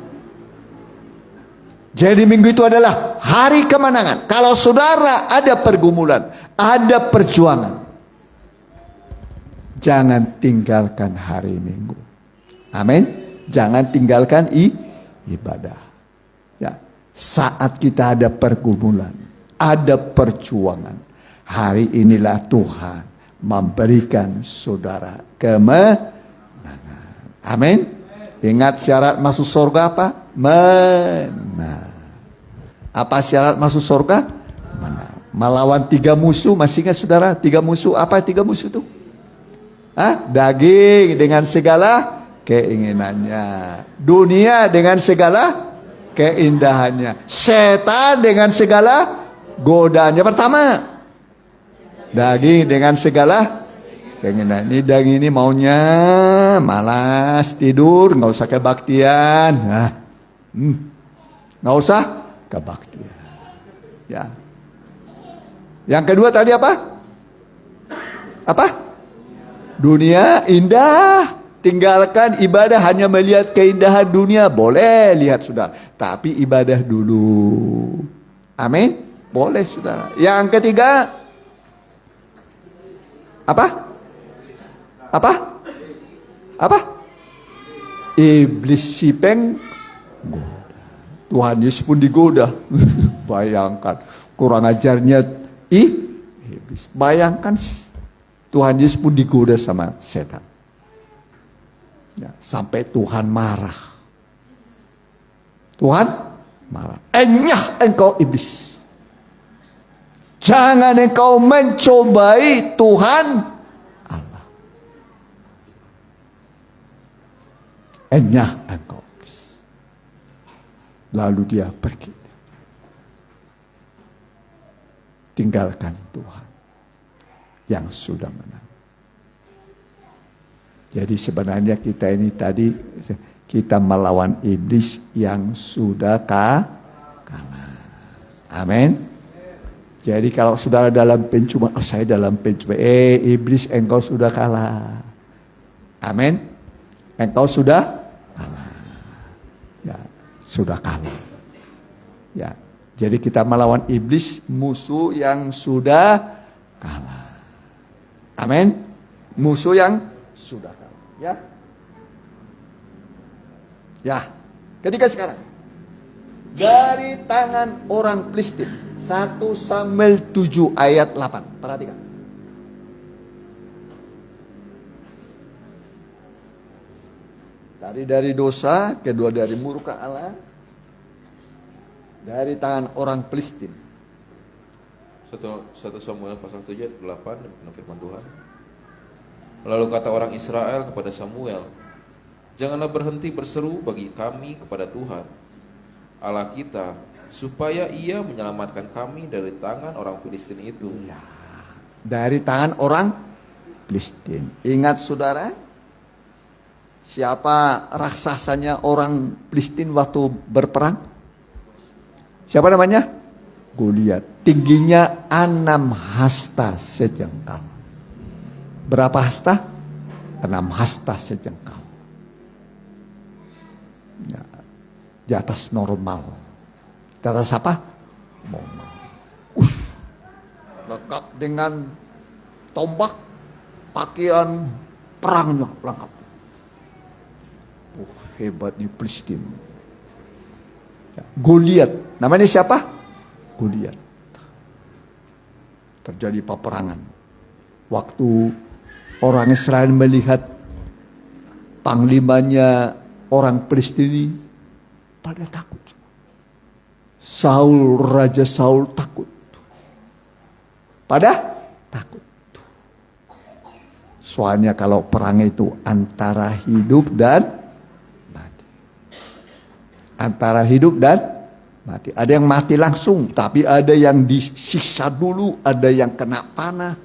Jadi Minggu itu adalah hari kemenangan. Kalau saudara ada pergumulan, ada perjuangan, jangan tinggalkan hari Minggu. Amin. Jangan tinggalkan ibadah. Ya, saat kita ada pergumulan, ada perjuangan, hari inilah Tuhan memberikan saudara kemenangan. Amin. Ingat syarat masuk surga apa? Menang. Apa syarat masuk surga? Menang. Melawan 3 musuh. Masih ingat saudara? 3 musuh. Apa 3 musuh itu? Daging dengan segala keinginannya, dunia dengan segala keindahannya, setan dengan segala godaannya. Pertama, daging dengan segala keinginan. Ini daging ini maunya malas tidur, nggak usah kebaktian, nggak usah kebaktian. Ya. Yang kedua tadi apa? Apa? Dunia indah. Tinggalkan ibadah hanya melihat keindahan dunia. Boleh lihat saudara. Tapi ibadah dulu. Amin. Boleh saudara. Yang ketiga. Apa? Apa? Apa? Iblis sipeng goda. Tuhan Yesus pun digoda. Bayangkan. Kurang ajarnya iblis. Bayangkan Tuhan Yesus pun digoda sama setan. Ya, sampai Tuhan marah. Tuhan marah. Enyah engkau iblis. Jangan engkau mencobai Tuhan Allah. Enyah engkau iblis. Lalu dia pergi. Tinggalkan Tuhan. yang sudah menang. Jadi sebenarnya kita ini tadi kita melawan iblis yang sudah kalah. Amin. Jadi kalau saudara dalam pencuma, saya dalam pencuma, iblis engkau sudah kalah. Amin. Engkau sudah kalah. Ya, sudah kalah. Ya, jadi kita melawan iblis, musuh yang sudah kalah. Amin. Musuh yang sudah kalah. Ya. Ya. Ketika sekarang dari tangan orang Filistin, 1 Samuel 7 ayat 8. Perhatikan. Dari dosa, kedua dari murka Allah, dari tangan orang Filistin. 1 Samuel pasal 7 ayat 8, demikian firman Tuhan. Lalu kata orang Israel kepada Samuel, janganlah berhenti berseru bagi kami kepada Tuhan Allah kita, supaya ia menyelamatkan kami dari tangan orang Filistin itu. Ya, dari tangan orang Filistin. Ingat saudara, siapa raksasanya orang Filistin waktu berperang? Siapa namanya? Goliat. Tingginya 6 hasta sejengkal. Berapa hasta? 6 hasta sejengkal. Ya, di atas normal. Di atas apa? Normal. Lengkap dengan tombak, pakaian perangnya lengkap. Hebat di Filistin. Ya, Goliat. Namanya siapa? Goliat. Terjadi peperangan. Waktu orang Israel melihat panglimanya orang Filistin ini, pada takut. Raja Saul takut. Pada takut. Soalnya kalau perang itu antara hidup dan mati. Antara hidup dan mati. Ada yang mati langsung, tapi ada yang disiksa dulu, ada yang kena panah.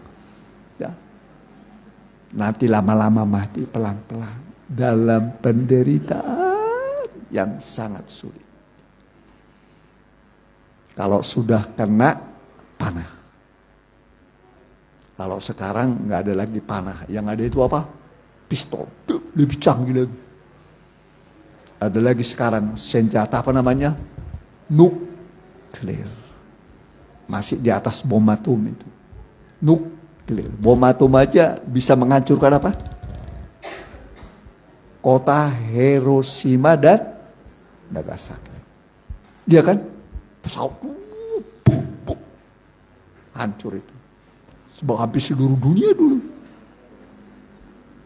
Ya. Nanti lama-lama mati pelan-pelan dalam penderitaan yang sangat sulit. Kalau sudah kena panah. Kalau sekarang nggak ada lagi panah, yang ada itu apa? Pistol, lebih canggih lagi. Ada lagi sekarang senjata apa namanya? Nuklir. Masih di atas bom atom itu. Nuklir. Bom atom aja bisa menghancurkan apa? Kota Hiroshima dan Nagasaki. Dia kan pesawat hancur itu. Sebab habis seluruh dunia dulu.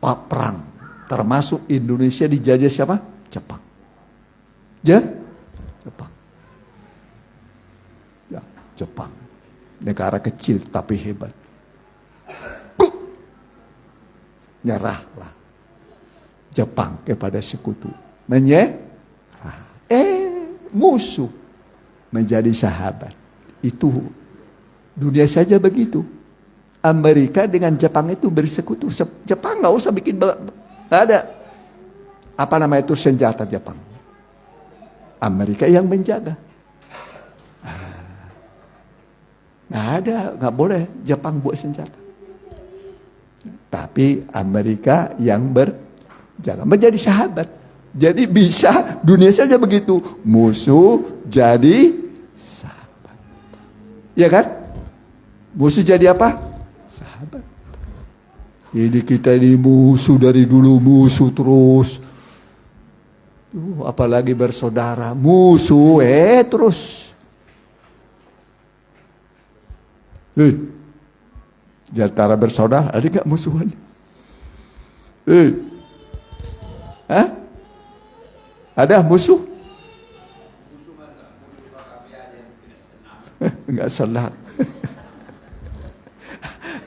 Pak perang. Termasuk Indonesia dijajah siapa? Jepang. Jepang. Ya, Jepang. Negara kecil tapi hebat. Nyerahlah Jepang kepada sekutu. Musuh menjadi sahabat. Itu dunia saja begitu. Amerika dengan Jepang itu bersekutu. Jepang nggak usah bikin, nggak ada apa nama itu senjata Jepang. Amerika yang menjaga. Nggak ada, nggak boleh Jepang buat senjata. Tapi Amerika yang berjaga, menjadi sahabat. Jadi bisa dunia saja begitu. Musuh jadi sahabat. Ya kan? Musuh jadi apa? Sahabat. Ini kita ini musuh dari dulu, musuh terus. Apalagi bersaudara, musuh terus. Di antara bersaudara ada gak musuhan? Ada musuh? Enggak senang.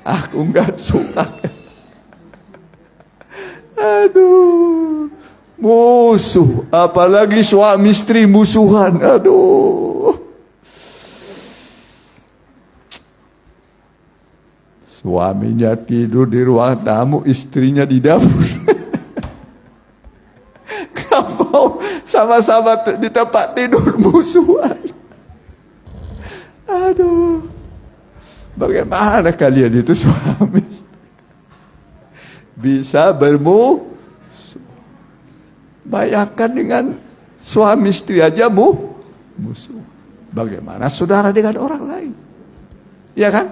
Aku enggak suka. Aduh. Musuh, apalagi suami istri musuhan. Aduh. Suaminya tidur di ruang tamu, istrinya di dapur. Kamu sama-sama di tempat tidur musuhan. Aduh. Bagaimana kalian itu suami? Bisa bermusuh. Bayangkan dengan suami istri aja musuh. Bagaimana saudara dengan orang lain? Iya kan?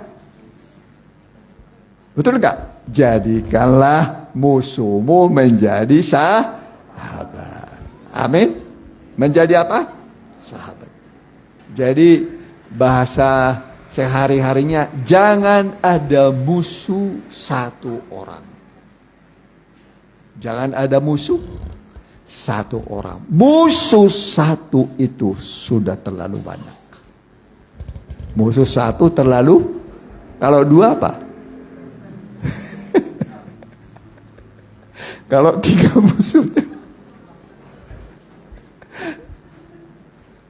Betul enggak? Jadikanlah musuhmu menjadi sahabat. Amin. Menjadi apa? Sahabat. Jadi bahasa sehari-harinya, jangan ada musuh satu orang. Jangan ada musuh satu orang. Musuh satu itu sudah terlalu banyak. Musuh satu terlalu, kalau dua apa? Kalau tiga musuhnya.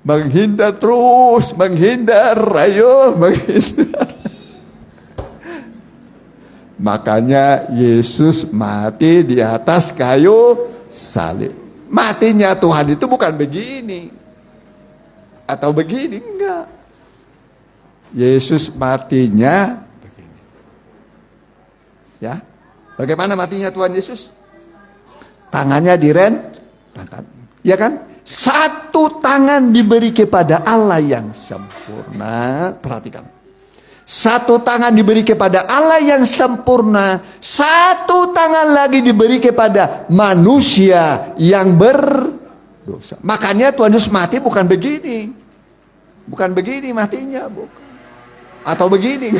Menghindar terus, menghindar, ayo menghindar. Makanya Yesus mati di atas kayu salib. Matinya Tuhan itu bukan begini atau begini, enggak. Yesus matinya begini. Ya, bagaimana matinya Tuhan Yesus? Tangannya direntangkan, ya kan? Satu tangan diberi kepada Allah yang sempurna. Perhatikan. Satu tangan diberi kepada Allah yang sempurna. Satu tangan lagi diberi kepada manusia yang berdosa. Makanya Tuhan Yesus mati bukan begini. Bukan begini matinya, bukan. Atau begini.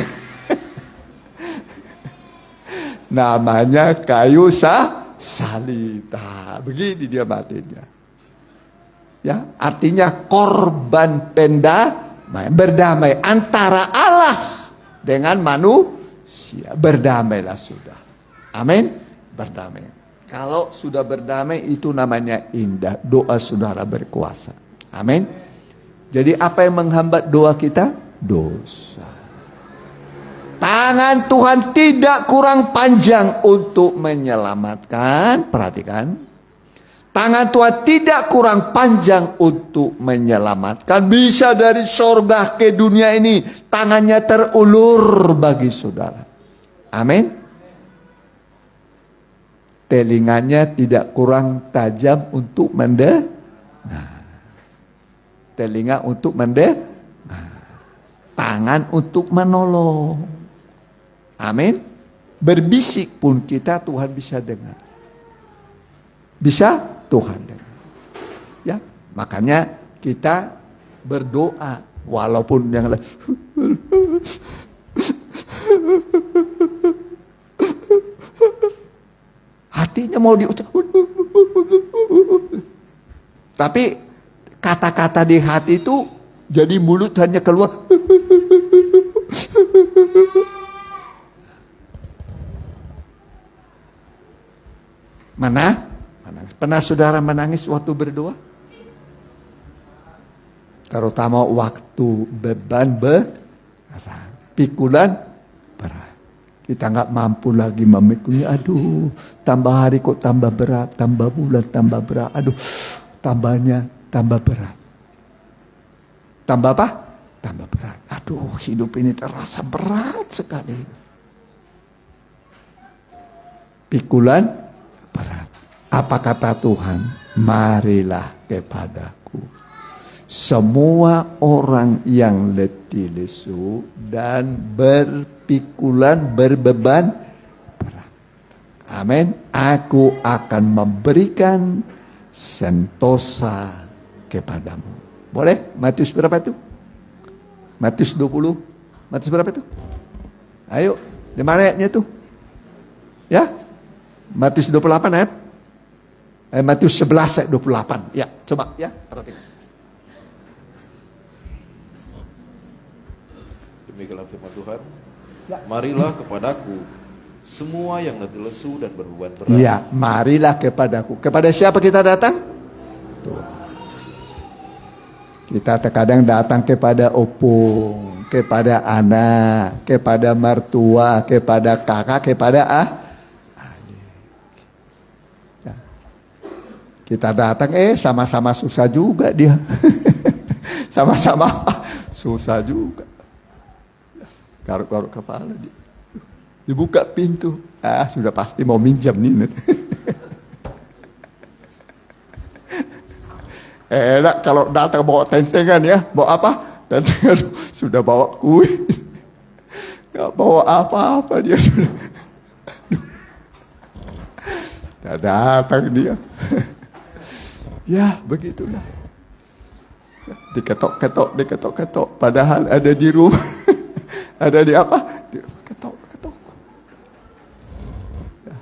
Namanya kayu salib. Nah, begini dia matinya. Ya, artinya korban berdamai antara Allah dengan manusia. Berdamailah sudah. Amin. Berdamai. Kalau sudah berdamai itu namanya indah. Doa saudara berkuasa. Amin. Jadi apa yang menghambat doa kita? Dosa. Tangan Tuhan tidak kurang panjang untuk menyelamatkan. Perhatikan. Tangan Tuhan tidak kurang panjang untuk menyelamatkan. Bisa dari sorga ke dunia ini. Tangannya terulur bagi saudara. Amin. Telinganya tidak kurang tajam untuk mendengar. Telinga untuk mendengar. Tangan untuk menolong. Amin. Berbisik pun kita Tuhan bisa dengar. Bisa Tuhan dengar. Ya, makanya kita berdoa walaupun yang lain hatinya mau diucap, tapi kata-kata di hati itu jadi mulut hanya keluar. Mana? Pernah saudara menangis waktu berdoa? Terutama waktu beban berat, pikulan berat. Kita nggak mampu lagi memikulnya. Aduh, tambah hari kok tambah berat, tambah bulan tambah berat. Aduh, tambahnya tambah berat. Tambah apa? Tambah berat. Aduh, hidup ini terasa berat sekali. Pikulan berat. Apa kata Tuhan? Marilah kepadaku semua orang yang letih lesu dan berpikulan berbeban berat. Amin. Aku akan memberikan sentosa kepadamu. Boleh? Matius berapa itu? Matius 20. Matius berapa itu? Ayo, di mana ayatnya itu? Ya? Matius 28 ayat. Matius 11 ayat 28. Ya, coba ya, perhatikan. Demikianlah firman Tuhan. Ya. Marilah kepadaku semua yang letih lesu dan berbeban berat. Iya, marilah kepadaku. Kepada siapa kita datang? Tuhan. Kita terkadang datang kepada opung, kepada anak, kepada mertua, kepada kakak, kepada adik. Ya. Kita datang, sama-sama susah juga dia. Sama-sama susah juga. Garuk-garuk kepala dia. Dibuka pintu. Sudah pasti mau minjam nih. Enak kalau datang bawa tentengan ya. Bawa apa? Tentengan. Sudah bawa kue. Gak bawa apa-apa dia sudah. Gak datang dia. Ya begitulah. Diketok-ketok. Padahal ada di rumah. Ada di apa? Ketok-ketok. Ya.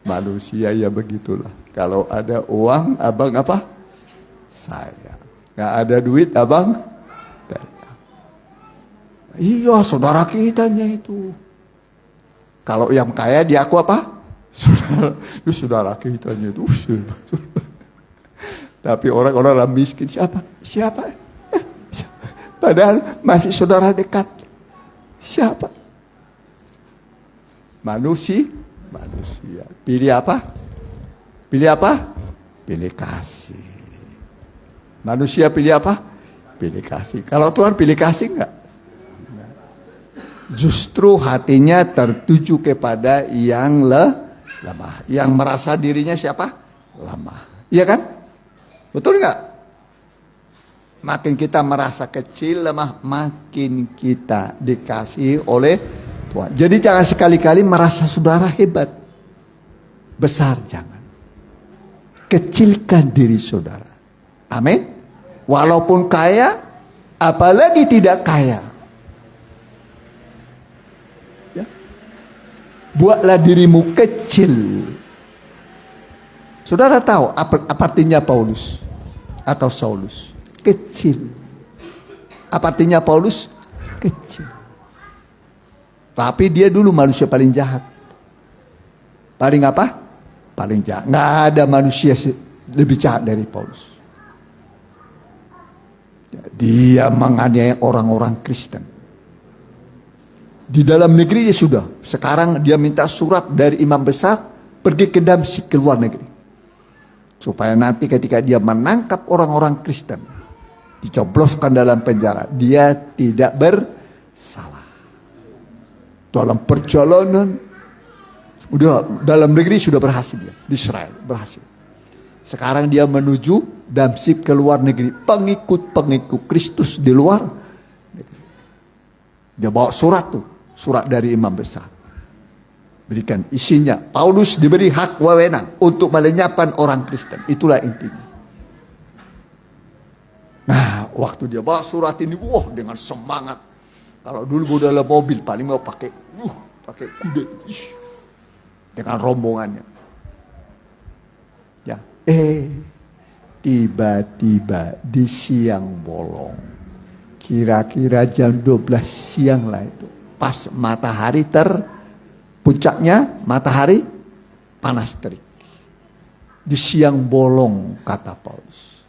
Manusia ya begitulah. Kalau ada uang, abang apa? Saya. Nggak ada duit, abang? Iya, saudara kitanya itu. Kalau yang kaya, dia aku apa? Saudara kitanya itu. Tapi orang-orang miskin, siapa? Padahal masih saudara dekat. Siapa? Manusia. Pilih apa? Pilih kasih. Manusia pilih apa? Pilih kasih. Kalau Tuhan pilih kasih enggak? Justru hatinya tertuju kepada yang lemah. Yang merasa dirinya siapa? Lemah. Iya kan? Betul enggak? Makin kita merasa kecil, lemah, makin kita dikasihi oleh Tuhan. Jadi jangan sekali-kali merasa saudara hebat. Besar jangan. Kecilkan diri saudara. Amin. Walaupun kaya, apalagi tidak kaya. Ya. Buatlah dirimu kecil. Saudara tahu apa artinya Paulus atau Saulus? Kecil. Apa artinya Paulus? Kecil. Tapi dia dulu manusia paling jahat. Paling apa? Paling jahat. Nggak ada manusia lebih jahat dari Paulus. Dia menganiaya orang-orang Kristen. Di dalam negeri dia sudah. Sekarang dia minta surat dari imam besar pergi ke Damsyik, ke luar negeri. Supaya nanti ketika dia menangkap orang-orang Kristen, dicobloskan dalam penjara, dia tidak bersalah. Dalam perjalanan, udah dalam negeri sudah berhasil dia, di Israel berhasil. Sekarang dia menuju Damsyik, ke luar negeri, pengikut-pengikut Kristus di luar negeri. Dia bawa surat tuh, surat dari imam besar. Berikan isinya, Paulus diberi hak wewenang untuk melenyapkan orang Kristen. Itulah intinya. Nah, waktu dia bawa surat ini, dengan semangat. Kalau dulu dalam mobil paling mau pakai kuda, dengan rombongannya. Ya, tiba-tiba di siang bolong, kira-kira jam 12 siang lah itu, pas matahari puncaknya matahari panas terik. Di siang bolong, kata Paulus.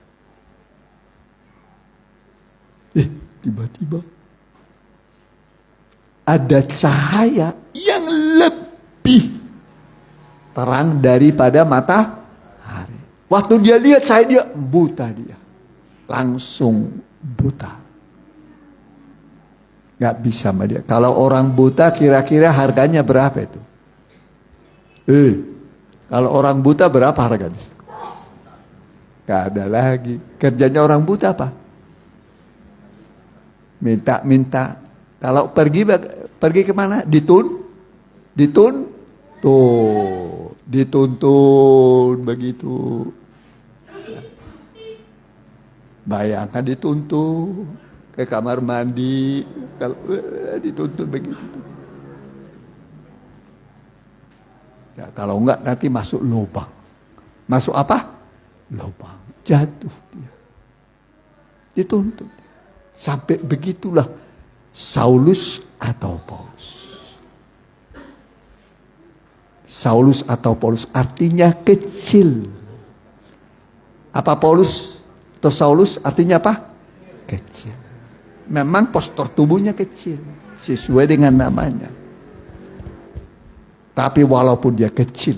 Tiba-tiba ada cahaya yang lebih terang daripada matahari. Waktu dia lihat cahaya, dia buta dia. Langsung buta. Gak bisa melihat. Kalau orang buta kira-kira harganya berapa itu? Kalau orang buta berapa harganya? Gak ada lagi. Kerjanya orang buta apa? Minta. Kalau pergi kemana? Dituntun begitu. Bayangkan dituntun ke kamar mandi, kalau dituntun begitu. Ya, kalau enggak nanti masuk lubang. Masuk apa? Lubang. Jatuh dia. Dituntun. Sampai begitulah Saulus atau Paulus. Saulus atau Paulus artinya kecil. Apa Paulus atau Saulus artinya apa? kecil. Memang postur tubuhnya kecil, sesuai dengan namanya. Tapi walaupun dia kecil,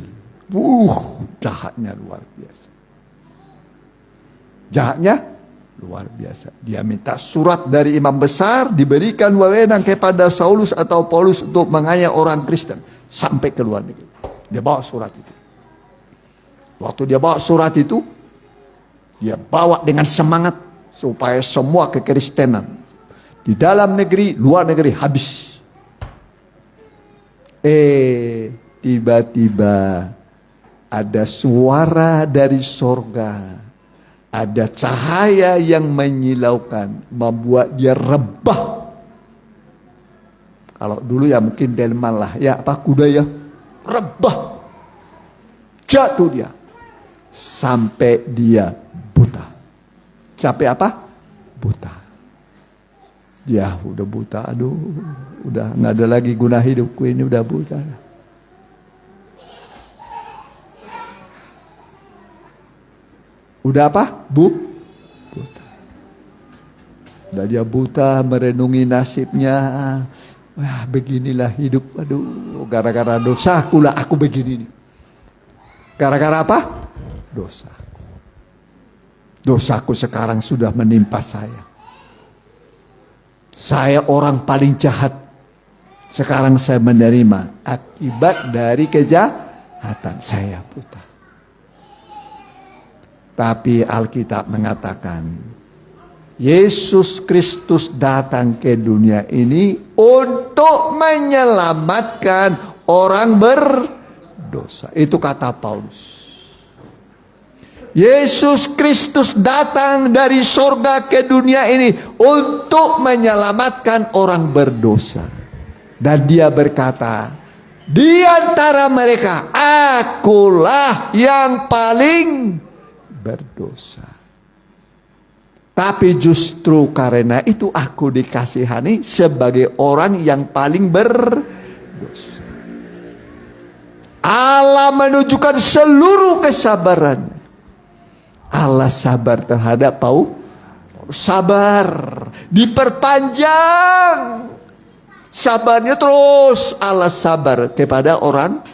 jahatnya luar biasa. Jahatnya luar biasa. Dia minta surat dari imam besar, diberikan wewenang kepada Saulus atau Paulus untuk menganiaya orang Kristen sampai ke luar negeri. Dia bawa surat itu. Waktu dia bawa surat itu, dia bawa dengan semangat supaya semua kekristenan di dalam negeri, luar negeri habis. Tiba-tiba ada suara dari sorga. Ada cahaya yang menyilaukan, membuat dia rebah. Kalau dulu ya mungkin delman lah, ya apa kuda ya, rebah. Jatuh dia, sampai dia buta. Sampai apa? Buta. Dia udah buta, aduh, udah nggak ada lagi guna hidupku ini, udah buta. Udah apa? Buta. Udah dia buta, merenungi nasibnya. Wah, beginilah hidup. Aduh, gara-gara dosaku lah aku begini. Gara-gara apa? Dosaku. Dosaku sekarang sudah menimpa saya. Saya orang paling jahat. Sekarang saya menerima akibat dari kejahatan. Saya buta. Tapi Alkitab mengatakan, Yesus Kristus datang ke dunia ini untuk menyelamatkan orang berdosa. Itu kata Paulus. Yesus Kristus datang dari surga ke dunia ini untuk menyelamatkan orang berdosa. Dan dia berkata, di antara mereka, akulah yang paling berdosa. Tapi justru karena itu aku dikasihani sebagai orang yang paling berdosa. Allah menunjukkan seluruh kesabarannya. Allah sabar terhadap Paulus. Sabar, diperpanjang. Sabarnya terus. Allah sabar kepada orang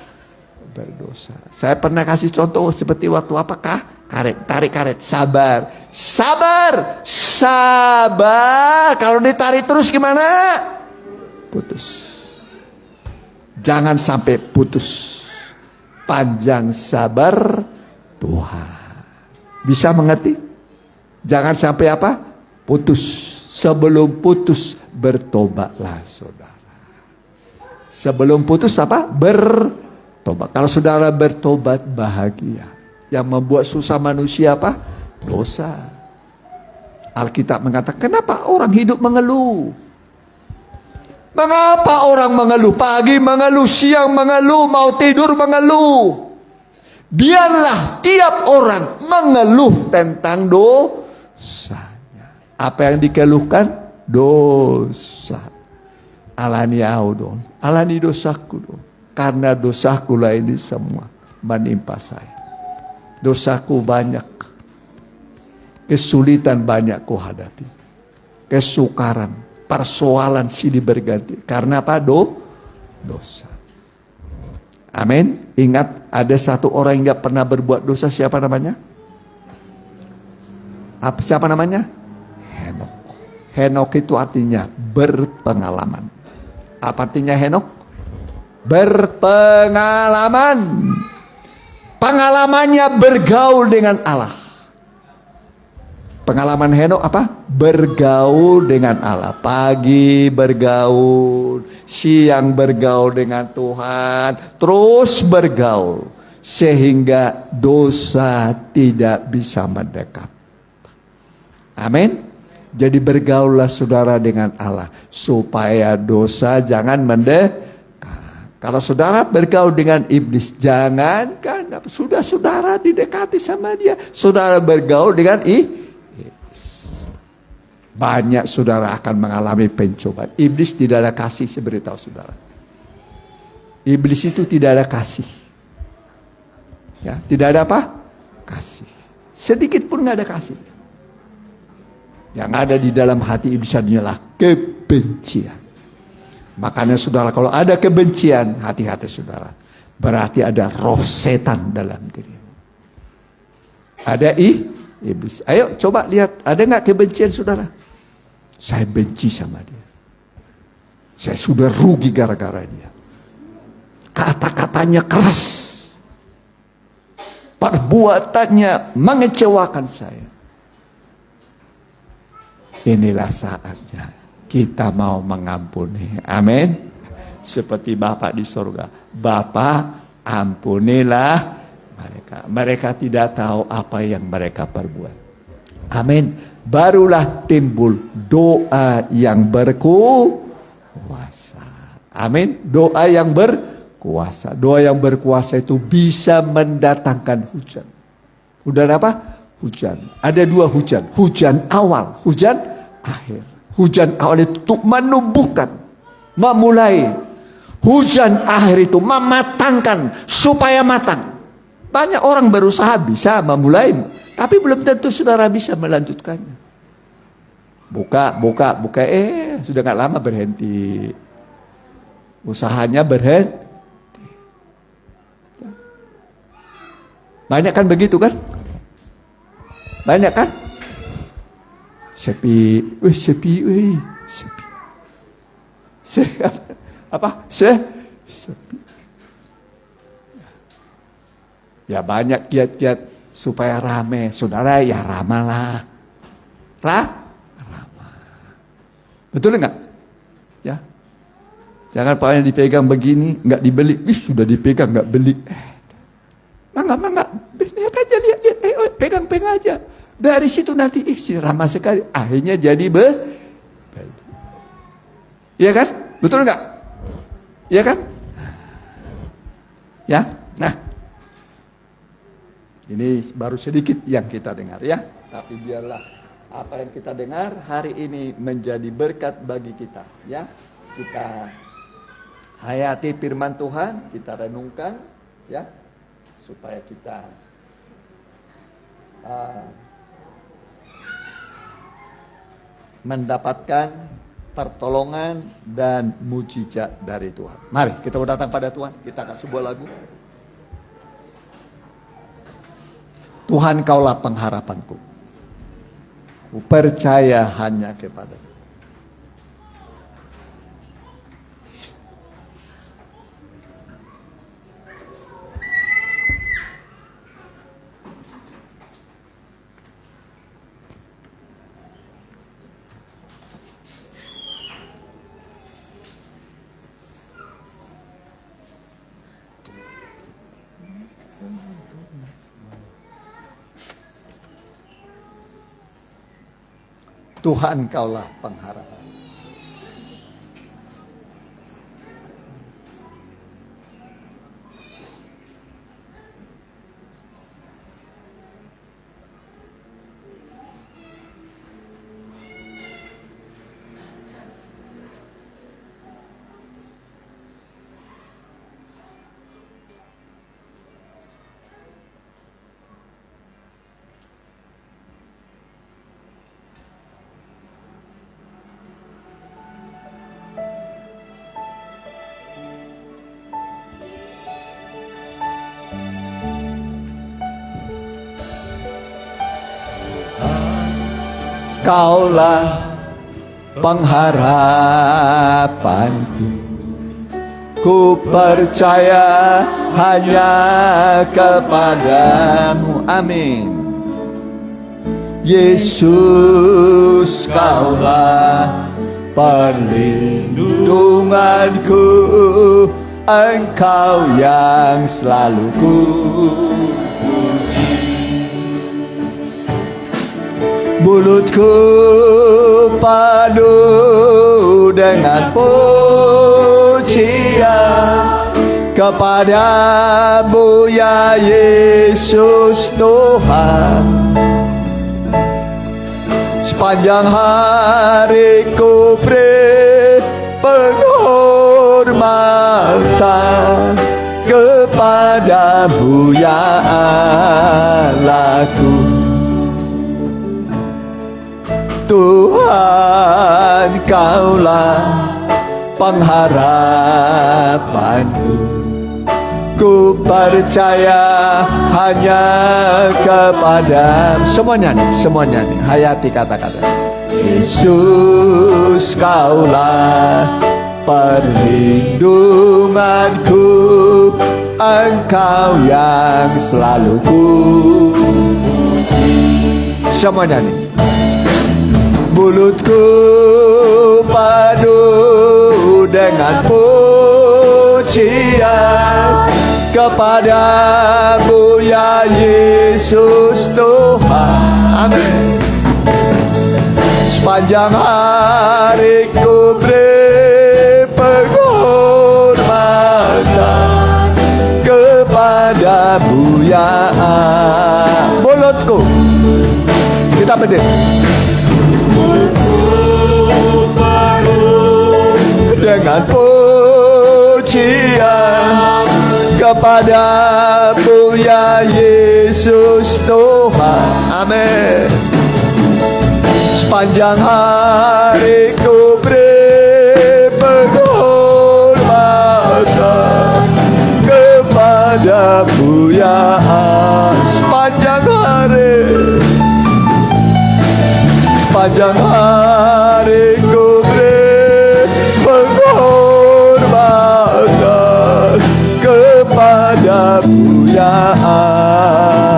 berdosa. Saya pernah kasih contoh seperti waktu apakah? Tarik karet, sabar. Sabar. Kalau ditarik terus gimana? Putus. Jangan sampai putus. Panjang sabar Tuhan. Bisa mengerti? Jangan sampai apa? Putus. Sebelum putus, bertobatlah saudara. Sebelum putus apa? Bertobat. Kalau saudara bertobat, bahagia. Yang membuat susah manusia apa? Dosa. Alkitab mengatakan, kenapa orang hidup mengeluh? Mengapa orang mengeluh? Pagi mengeluh, siang mengeluh, mau tidur mengeluh. Biarlah tiap orang mengeluh tentang dosanya. Apa yang dikeluhkan? Dosa. Alani aku dong. Alani dosaku dong. Karena dosaku lah ini semua menimpa saya. Dosaku banyak. Kesulitan banyak ku hadapi. Kesukaran. Persoalan silih berganti. Karena apa? Dosa. Amin. Ingat, ada satu orang yang gak pernah berbuat dosa. Siapa namanya? Siapa namanya? Henok. Henok itu artinya berpengalaman. Apa artinya Henok? Berpengalaman. Pengalamannya bergaul dengan Allah. Pengalaman Henok apa? Bergaul dengan Allah. Pagi bergaul, siang bergaul dengan Tuhan, terus bergaul sehingga dosa tidak bisa mendekat. Amin. Jadi bergaullah saudara dengan Allah supaya dosa jangan mendekat. Kalau saudara bergaul dengan iblis, jangankan sudah saudara didekati sama dia, saudara bergaul dengan iblis. Banyak saudara akan mengalami pencobaan. Iblis tidak ada kasih, saya beritahu saudara. Iblis itu tidak ada kasih. Ya, tidak ada apa? Kasih. Sedikit pun nggak ada kasih. Yang ada di dalam hati iblis adalah kebencian. Makanya saudara, kalau ada kebencian, hati-hati saudara, berarti ada roh setan dalam dirimu. Ada iblis. Ayo coba lihat, ada nggak kebencian saudara? Saya benci sama dia. Saya sudah rugi gara-gara dia. Kata-katanya keras. Perbuatannya mengecewakan saya. Inilah saatnya kita mau mengampuni. Amin. Seperti Bapa di surga. Bapa, ampunilah mereka. Mereka tidak tahu apa yang mereka perbuat. Amin. Barulah timbul doa yang berkuasa. Amin. Doa yang berkuasa. Doa yang berkuasa itu bisa mendatangkan hujan. Hujan apa? Hujan. Ada dua hujan. Hujan awal, hujan akhir. Hujan awal itu untuk menumbuhkan, memulai. Hujan akhir itu mematangkan supaya matang. Banyak orang berusaha bisa memulai, tapi belum tentu saudara bisa melanjutkannya. Buka, sudah gak lama berhenti. Usahanya berhenti. Banyak kan begitu kan? Banyak kan? Sepi. Sepi. Ya banyak kiat-kiat supaya rame. Saudara ya ramalah. Ramah. Betul enggak? Ya. Jangan pakaian dipegang begini, enggak dibeli. Sudah dipegang enggak beli. Mangga. Lihat aja, lihat. Pegang aja. Dari situ nanti ramah sekali. Akhirnya jadi beli. Iya kan? Betul enggak? Iya kan? Ya. Nah. Ini baru sedikit yang kita dengar ya. Tapi biarlah apa yang kita dengar hari ini menjadi berkat bagi kita ya. Kita hayati firman Tuhan, kita renungkan ya. Supaya kita mendapatkan pertolongan dan mujizat dari Tuhan. Mari kita datang pada Tuhan. Kita akan sebuah lagu. Tuhan, Kaulah pengharapanku. Ku percaya hanya kepada-Mu. Tuhan, Kaulah pengharapan. Kaulah pengharapanku. Ku percaya hanya kepadamu. Amin. Yesus, Kaulah perlindunganku. Engkau yang selalu ku mulutku penuh dengan pujian kepadamu ya Yesus Tuhan. Sepanjang hari ku beri penghormatan kepadamu ya Allahku. Tuhan Kaulah pengharapanku. Ku percaya hanya kepada semuanya nih, hayati kata-kata. Yesus Kaulah perlindunganku, Engkau yang selalu ku puji. Semuanya nih. Mulutku penuh dengan pujian kepadamu ya Yesus Tuhan. Amin. Sepanjang hari ku beri penghormatan kepadamu ya mulutku. Kita berdiri. Dengan pujian kepadamu ya Yesus Tuhan. Amin. Sepanjang hari ku beri penghormatan kepadamu ya sepanjang hari. Sepanjang hari ku beri penghormatan kepadamu ya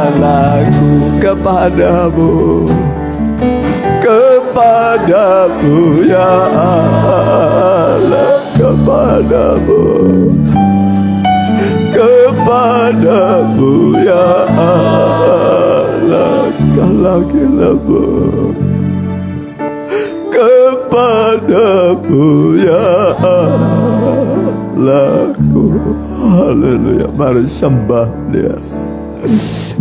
Allahku, kepadamu, kepadamu ya Allah, kepadamu, kepadamu ya Allah, sekali lagi kepadamu ya Allahku. Haleluya, mari sembah Dia.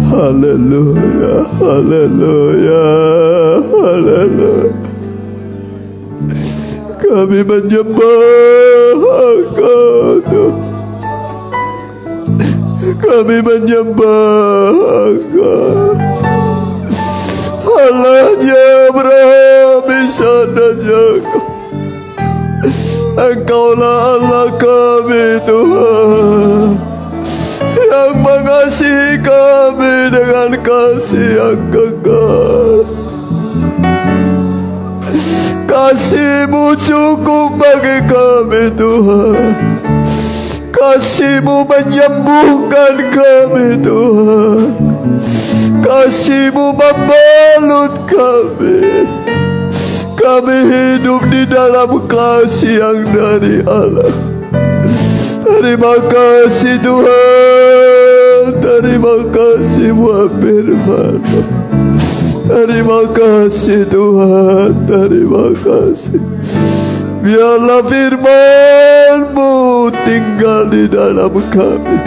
Haleluya, haleluya, haleluya. Kami menyembah Engkau Tuhan. Kami menyembah Engkau, Allahnya Abraham, Ishak dan Yakub. Engkaulah Allah kami Tuhan, yang mengasihi kami dengan kasih yang kekal. Kasih-Mu cukup bagi kami Tuhan. Kasih-Mu menyembuhkan kami Tuhan. Kasih-Mu membalut kami. Kami hidup di dalam kasih yang dari Allah. Terima kasih Tuhan. Terima kasih buat firman-Mu. Terima kasih Tuhan. Terima kasih. Biarlah firman-Mu tinggal di dalam kami,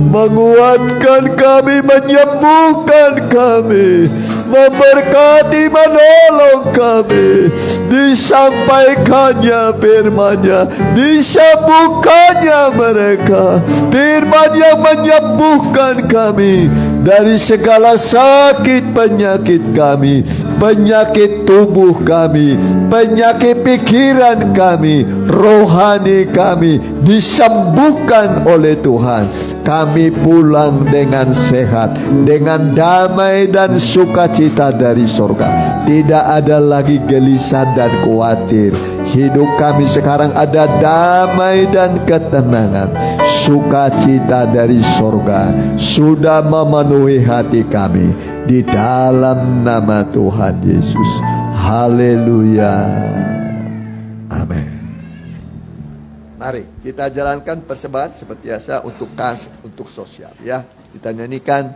menguatkan kami, menyembuhkan kami, memberkati, menolong kami. Disampaikannya firman-Nya, disembuhkannya mereka. Firman yang menyembuhkan kami dari segala sakit penyakit kami, penyakit tubuh kami, penyakit pikiran kami, rohani kami disembuhkan oleh Tuhan. Kami pulang dengan sehat, dengan damai dan sukacita dari sorga. Tidak ada lagi gelisah dan khawatir. Hidup kami sekarang ada damai dan ketenangan. Sukacita dari sorga sudah memenuhi hati kami. Di dalam nama Tuhan Yesus. Haleluya. Amin. Mari kita jalankan persembahan seperti biasa untuk kas, untuk sosial ya. Kita nyanyikan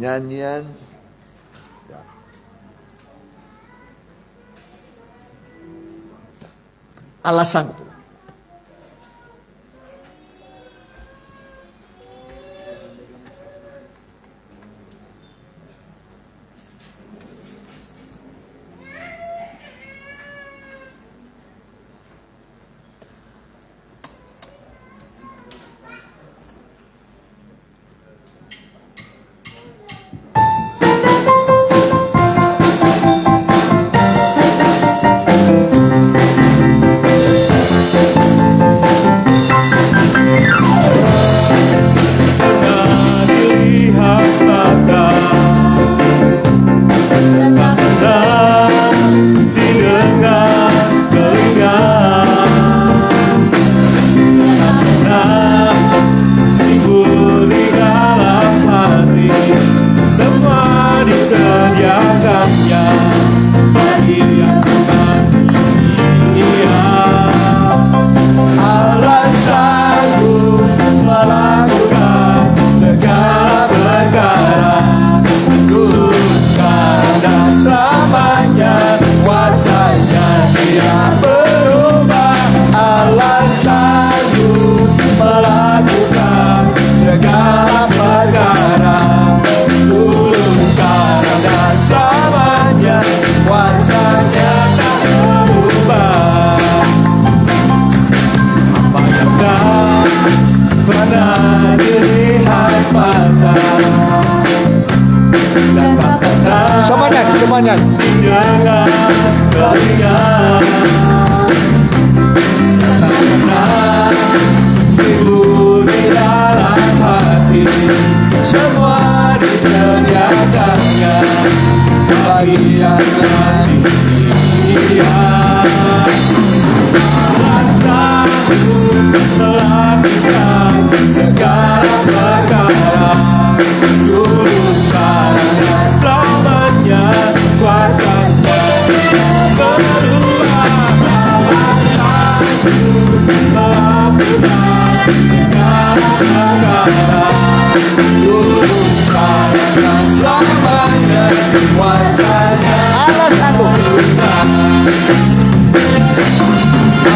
nyanyian ya. Allah sanggup.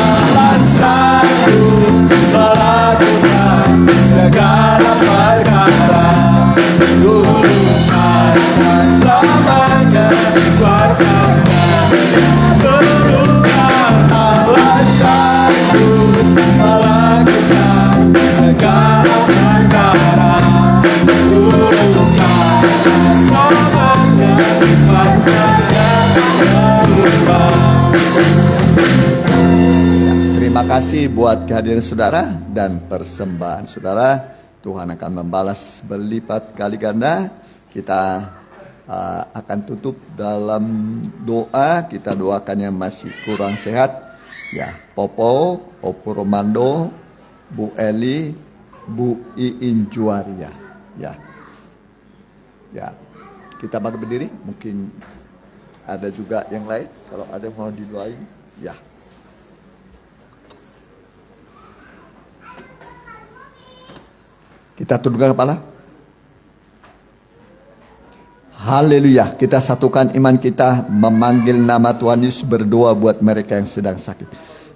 Allah sanggup. Segala perkara lulusan dan selamanya Tuhan Allah sanggup melakukan segala perkara lulusan dan selamanya Terima kasih buat kehadiran saudara dan persembahan saudara. Tuhan akan membalas berlipat kali ganda. Kita akan tutup dalam doa. Kita doakan yang masih kurang sehat. Ya, Popo, Opo Romando, Bu Eli, Bu Iin Juaria. Ya, kita baru berdiri. Mungkin ada juga yang lain. Kalau ada yang mau didoain, ya. Kita tundukkan kepala. Haleluya. Kita satukan iman kita memanggil nama Tuhan Yesus, berdoa buat mereka yang sedang sakit.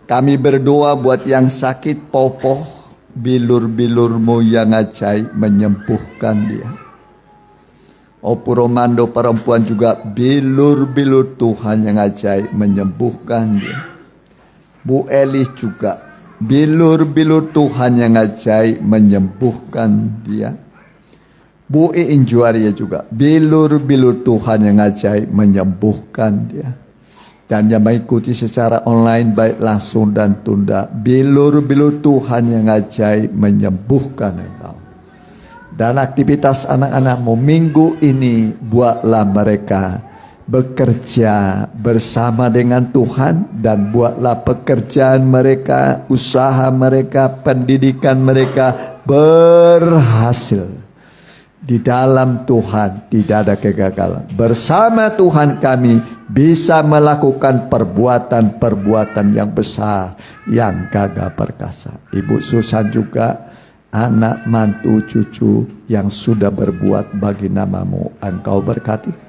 Kami berdoa buat yang sakit, Popo, bilur-bilurmu yang ajaib menyembuhkan dia. Opo Romando perempuan juga bilur-bilur Tuhan yang ajaib menyembuhkan dia. Bu Eli juga bilur-bilur Tuhan yang ajaib menyembuhkan dia. Bu Iin Juaria juga bilur-bilur Tuhan yang ajaib menyembuhkan dia. Dan yang mengikuti secara online baik langsung dan tunda, bilur-bilur Tuhan yang ajaib menyembuhkan engkau. Dan aktivitas anak-anakmu minggu ini buatlah mereka bekerja bersama dengan Tuhan, dan buatlah pekerjaan mereka, usaha mereka, pendidikan mereka berhasil. Di dalam Tuhan tidak ada kegagalan. Bersama Tuhan kami bisa melakukan perbuatan-perbuatan yang besar, yang gagah perkasa. Ibu Susan juga anak, mantu, cucu yang sudah berbuat bagi namamu, engkau berkati.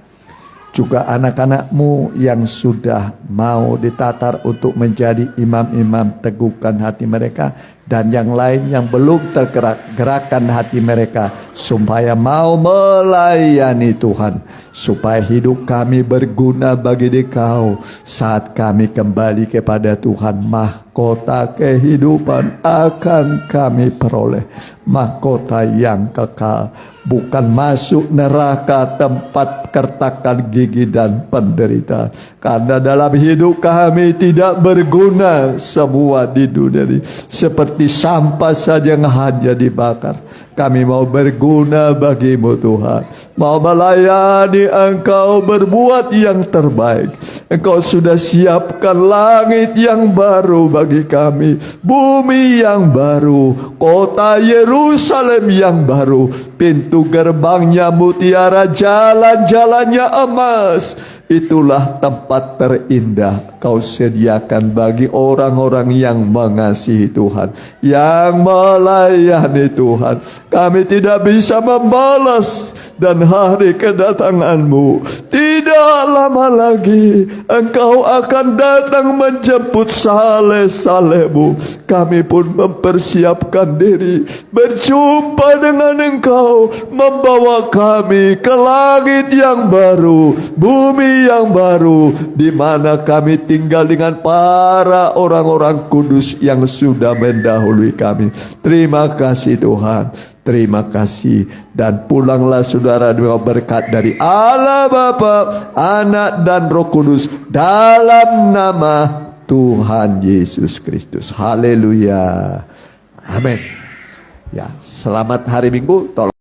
Juga anak-anakmu yang sudah mau ditatar untuk menjadi imam-imam, teguhkan hati mereka. Dan yang lain yang belum tergerak, gerakan hati mereka supaya mau melayani Tuhan, supaya hidup kami berguna bagi Dikau saat kami kembali kepada Tuhan. Mahkota kehidupan akan kami peroleh, mahkota yang kekal, bukan masuk neraka tempat kertakan gigi dan penderitaan. Karena dalam hidup kami tidak berguna semua di dunia ini, seperti sampah saja yang hanya dibakar. Kami mau berguna bagimu Tuhan, mau melayani Engkau, berbuat yang terbaik. Engkau sudah siapkan langit yang baru bagi kami, bumi yang baru, kota Yerusalem yang baru, pintu gerbangnya mutiara, jalan-jalannya emas. Itulah tempat terindah Kau sediakan bagi orang-orang yang mengasihi Tuhan, yang melayani Tuhan. Kami tidak bisa membalas, dan hari kedatangan-Mu tidak lama lagi. Engkau akan datang menjemput saleh-saleh-Mu. Kami pun mempersiapkan diri berjumpa dengan Engkau, membawa kami ke langit yang baru, bumi yang baru, di mana kami tinggal dengan para orang-orang kudus yang sudah mendahului kami. Terima kasih Tuhan, terima kasih. Dan pulanglah saudara dengan berkat dari Allah Bapa, Anak dan Roh Kudus, dalam nama Tuhan Yesus Kristus. Haleluya, amin. Ya, selamat hari Minggu. Tolong